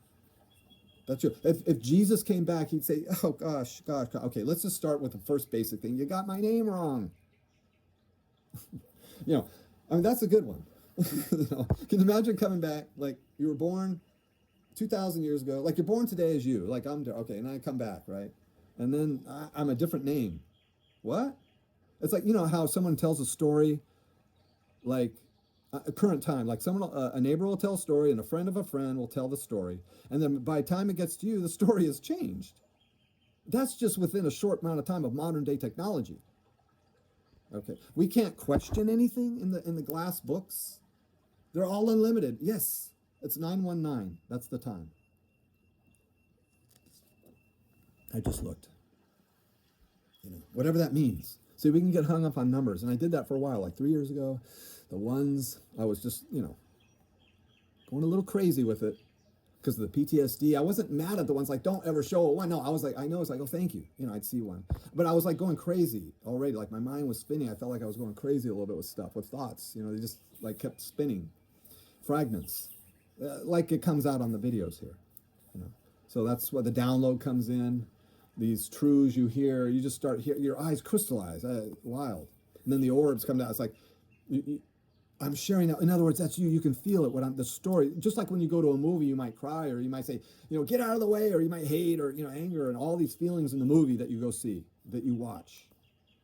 That's you. If Jesus came back, he'd say, "Oh gosh. Okay, let's just start with the first basic thing. You got my name wrong." That's a good one. Can you imagine coming back like you were born 2,000 years ago, like you're born today as you, like I'm okay, and I come back, right, and then I'm a different name. What? It's like how someone tells a story, like a current time, like someone, a neighbor will tell a story, and a friend of a friend will tell the story, and then by the time it gets to you, the story has changed. That's just within a short amount of time of modern day technology. Okay, we can't question anything in the glass books. They're all unlimited. Yes, it's 919. That's the time. I just looked. Whatever that means. See, we can get hung up on numbers, and I did that for a while, like 3 years ago. The ones, I was just, going a little crazy with it because of the PTSD. I wasn't mad at the ones like, don't ever show a one. No, I was like, I know. It's like, oh, thank you. I'd see one. But I was like going crazy already. Like my mind was spinning. I felt like I was going crazy a little bit with stuff, with thoughts. They just like kept spinning. Fragments. like it comes out on the videos here. You know, so that's where the download comes in. These truths you hear, you just start hear your eyes crystallize, wild, and then the orbs come down. It's like I'm sharing that. In other words, that's you. You can feel it. The story, just like when you go to a movie, you might cry, or you might say, get out of the way, or you might hate, or anger, and all these feelings in the movie that you go see, that you watch.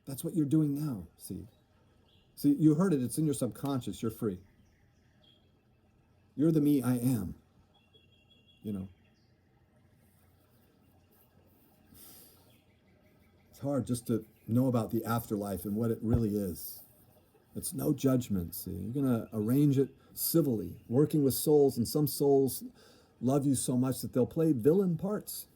That's what you're doing now. See, you heard it. It's in your subconscious. You're free. You're the me I am. It's hard just to know about the afterlife and what it really is. It's no judgment, see. You're going to arrange it civilly, working with souls, and some souls love you so much that they'll play villain parts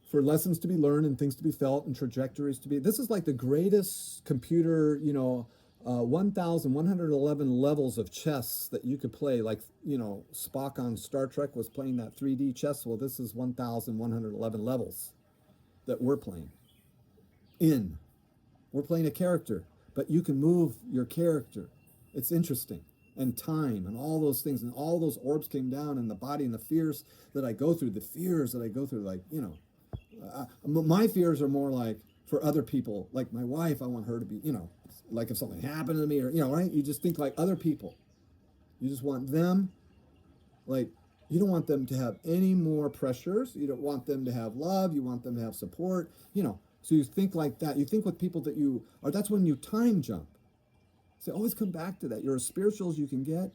for lessons to be learned and things to be felt and trajectories to be. This is like the greatest computer, 1,111 levels of chess that you could play. Like, Spock on Star Trek was playing that 3D chess. Well, this is 1,111 levels that we're playing in. We're playing a character, but you can move your character. It's interesting. And time and all those things. And all those orbs came down in the body, and the fears that I go through, like, my fears are more like for other people. Like my wife, I want her to be, like if something happened to me, or, right? You just think like other people. You just want them, like, you don't want them to have any more pressures. You don't want them to have love. You want them to have support, So you think like that. You think with people that that's when you time jump. So always come back to that. You're as spiritual as you can get.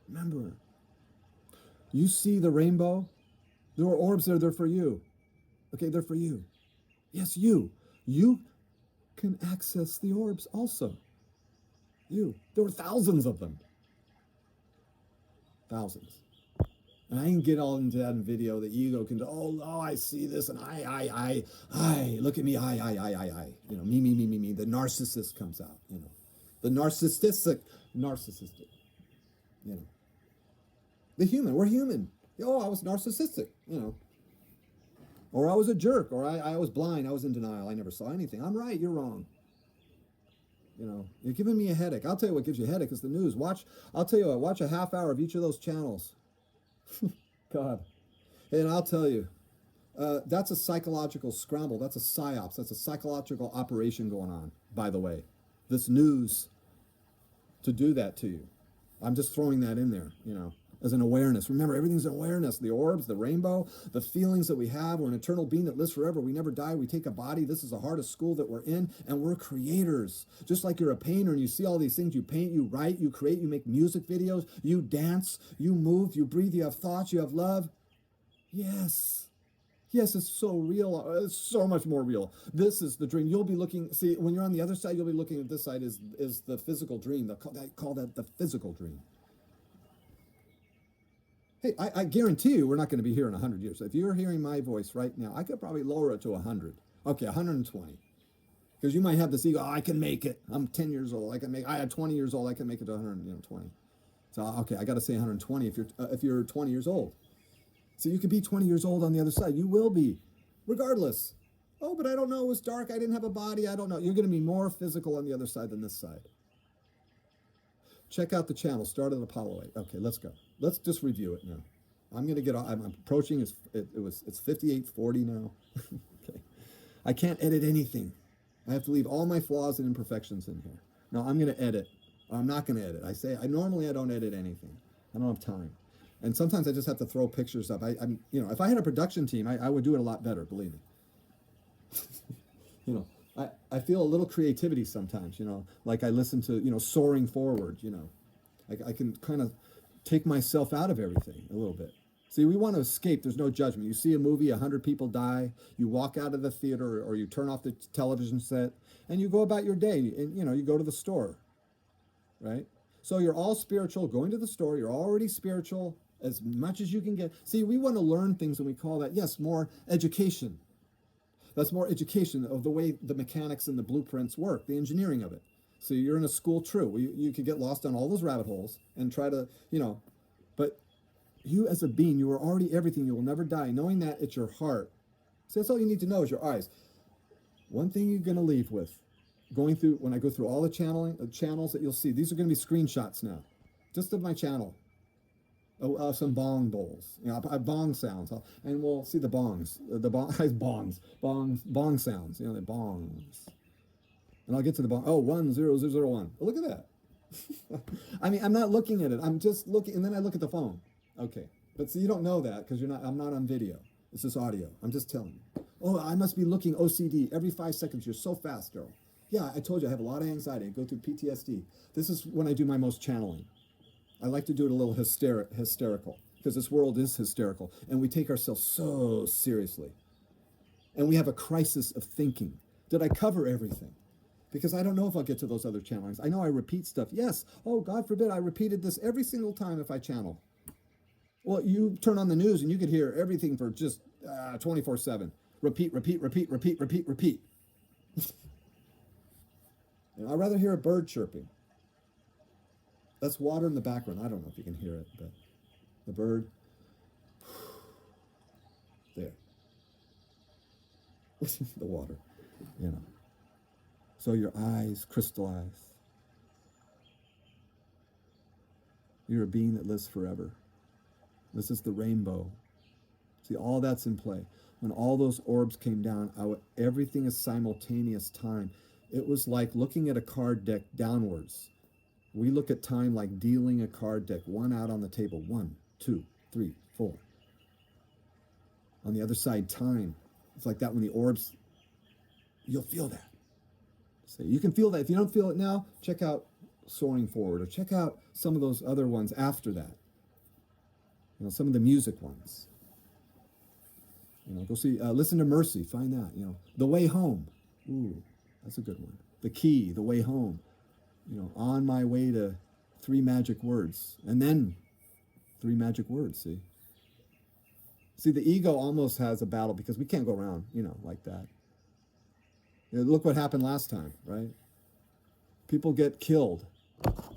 Remember, you see the rainbow. There are orbs there. They're for you. Okay, they're for you. Yes, you. You can access the orbs also. You. There were thousands of them. Thousands. And I can get all into that in video. The ego can go, oh, I see this, and I, look at me, I. Me. The narcissist comes out, The narcissistic. The human, we're human. Oh, I was narcissistic, Or I was a jerk, or I was blind, I was in denial, I never saw anything. I'm right, you're wrong. You're giving me a headache. I'll tell you what gives you a headache is the news. I'll tell you what, watch a half hour of each of those channels. God. And I'll tell you, that's a psychological scramble. That's a psyops. That's a psychological operation going on, by the way. This news to do that to you. I'm just throwing that in there, as an awareness. Remember, everything's an awareness. The orbs, the rainbow, the feelings that we have. We're an eternal being that lives forever. We never die. We take a body. This is the hardest school that we're in, and we're creators. Just like you're a painter and you see all these things. You paint, you write, you create, you make music videos, you dance, you move, you breathe, you have thoughts, you have love. Yes. Yes, it's so real. It's so much more real. This is the dream. You'll be looking, see, when you're on the other side, you'll be looking at this side is the physical dream. They call that the physical dream. Hey, I guarantee you we're not going to be here in 100 years. If you're hearing my voice right now, I could probably lower it to 100. Okay, 120. Because you might have this ego, I can make it. I'm 10 years old. I had 20 years old. I can make it to 120. So, okay, I got to say 120 if you're 20 years old. So you could be 20 years old on the other side. You will be, regardless. Oh, but I don't know. It was dark. I didn't have a body. I don't know. You're going to be more physical on the other side than this side. Check out the channel. Start at Apollo 8. Okay, let's go. Let's just review it now. I'm approaching. It's 58:40 now. Okay. I can't edit anything. I have to leave all my flaws and imperfections in here. No, I'm going to edit. I'm not going to edit. Normally I don't edit anything. I don't have time. And sometimes I just have to throw pictures up. If I had a production team, I would do it a lot better, believe me. I feel a little creativity sometimes, like I listen to, Soaring Forward, I can kind of take myself out of everything a little bit. See, we want to escape. There's no judgment. You see a movie, 100 people die, you walk out of the theater or you turn off the television set and you go about your day and, you go to the store, right? So you're all spiritual, going to the store, you're already spiritual as much as you can get. See, we want to learn things and we call that, yes, more education. That's more education of the way the mechanics and the blueprints work, the engineering of it. So you're in a school, true. You could get lost on all those rabbit holes and try to, but you as a being, you are already everything. You will never die. Knowing that, it's your heart. So that's all you need to know is your eyes. One thing you're going to leave with, going through, when I go through all the channels that you'll see, these are going to be screenshots now, just of my channel. Some bong bowls, bong sounds, and we'll see the bongs, bong sounds, the bongs. And I'll get to the bong. Oh, 10001. Oh, look at that. I mean, I'm not looking at it. I'm just looking, and then I look at the phone. Okay, but see, you don't know that because I'm not on video. It's just audio. I'm just telling you. Oh, I must be looking OCD every 5 seconds. You're so fast, Daryl. Yeah, I told you I have a lot of anxiety. I go through PTSD. This is when I do my most channeling. I like to do it a little hysterical because this world is hysterical and we take ourselves so seriously. And we have a crisis of thinking. Did I cover everything? Because I don't know if I'll get to those other channelings. I know I repeat stuff. Yes. Oh, God forbid I repeated this every single time if I channel. Well, you turn on the news and you could hear everything for just 24/7. Repeat, repeat, repeat, repeat, repeat, repeat. I'd rather hear a bird chirping. That's water in the background. I don't know if you can hear it, but the bird, there. The water, So your eyes crystallize. You're a being that lives forever. This is the rainbow. See, all that's in play. When all those orbs came down, everything is simultaneous time. It was like looking at a card deck downwards. We look at time like dealing a card deck, one out on the table. 1, 2, 3, 4. On the other side, time. It's like that when the orbs, you'll feel that. So you can feel that. If you don't feel it now, check out Soaring Forward or check out some of those other ones after that. Some of the music ones. Go see, Listen to Mercy, find that. The Way Home. Ooh, that's a good one. The Key, The Way Home. On my way to 3 magic words. And then 3 magic words, see? See, the ego almost has a battle because we can't go around, like that. Look what happened last time, right? People get killed,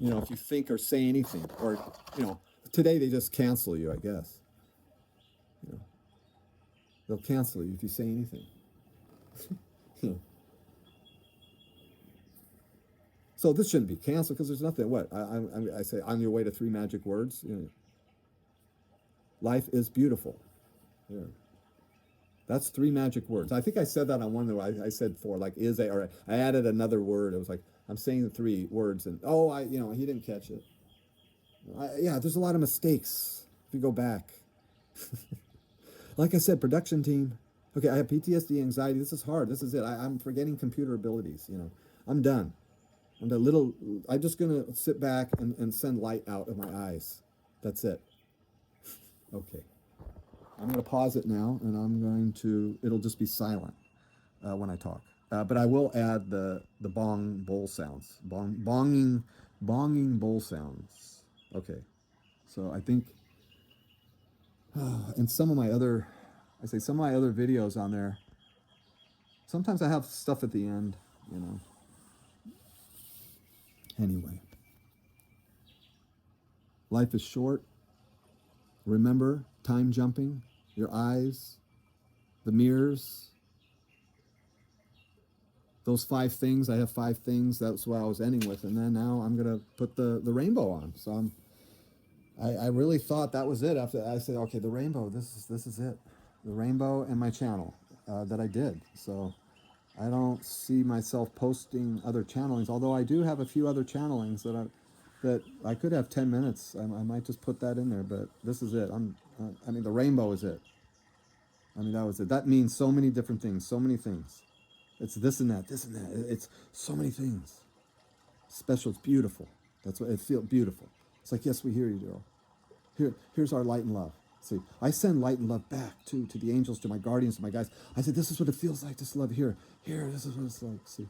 if you think or say anything. Or, today they just cancel you, I guess. They'll cancel you if you say anything. So this shouldn't be canceled because there's nothing. What I say on your way to 3 magic words. Life is beautiful. Yeah. That's 3 magic words. I think I said that on one. I said 4, like is a, or I added another word. It was like I'm saying the 3 words, and he didn't catch it. Yeah, there's a lot of mistakes if you go back. Like I said, production team. Okay, I have PTSD, anxiety. This is hard. This is it. I'm forgetting computer abilities. I'm done. I'm just going to sit back and send light out of my eyes. That's it. Okay. I'm going to pause it now, and it'll just be silent when I talk. But I will add the bong bowl sounds. Bonging bowl sounds. Okay. So I think, and some of my other videos on there, sometimes I have stuff at the end, Anyway, life is short. Remember, time jumping, your eyes, the mirrors, those 5 things. I have 5 things. That's what I was ending with. And then now I'm going to put the rainbow on. So I really thought that was it. After I said, okay, the rainbow, this is it. The rainbow and my channel that I did. So I don't see myself posting other channelings, although I do have a few other channelings that I could have 10 minutes. I might just put that in there, but this is it. The rainbow is it. That was it. That means so many different things, so many things. It's this and that. It's so many things. Special, it's beautiful. That's what it feels beautiful. It's like, yes, we hear you, Daryl. Here's our light and love. See, I send light and love back to the angels, to my guardians, to my guides. I said, this is what it feels like, this love here. This is what it's like. See,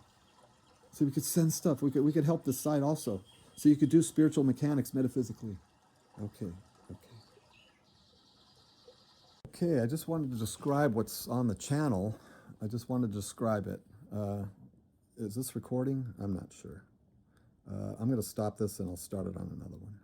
we could send stuff. We could help this side also. So you could do spiritual mechanics metaphysically. Okay. I just wanted to describe what's on the channel. I just wanted to describe it. Is this recording? I'm not sure. I'm going to stop this and I'll start it on another one.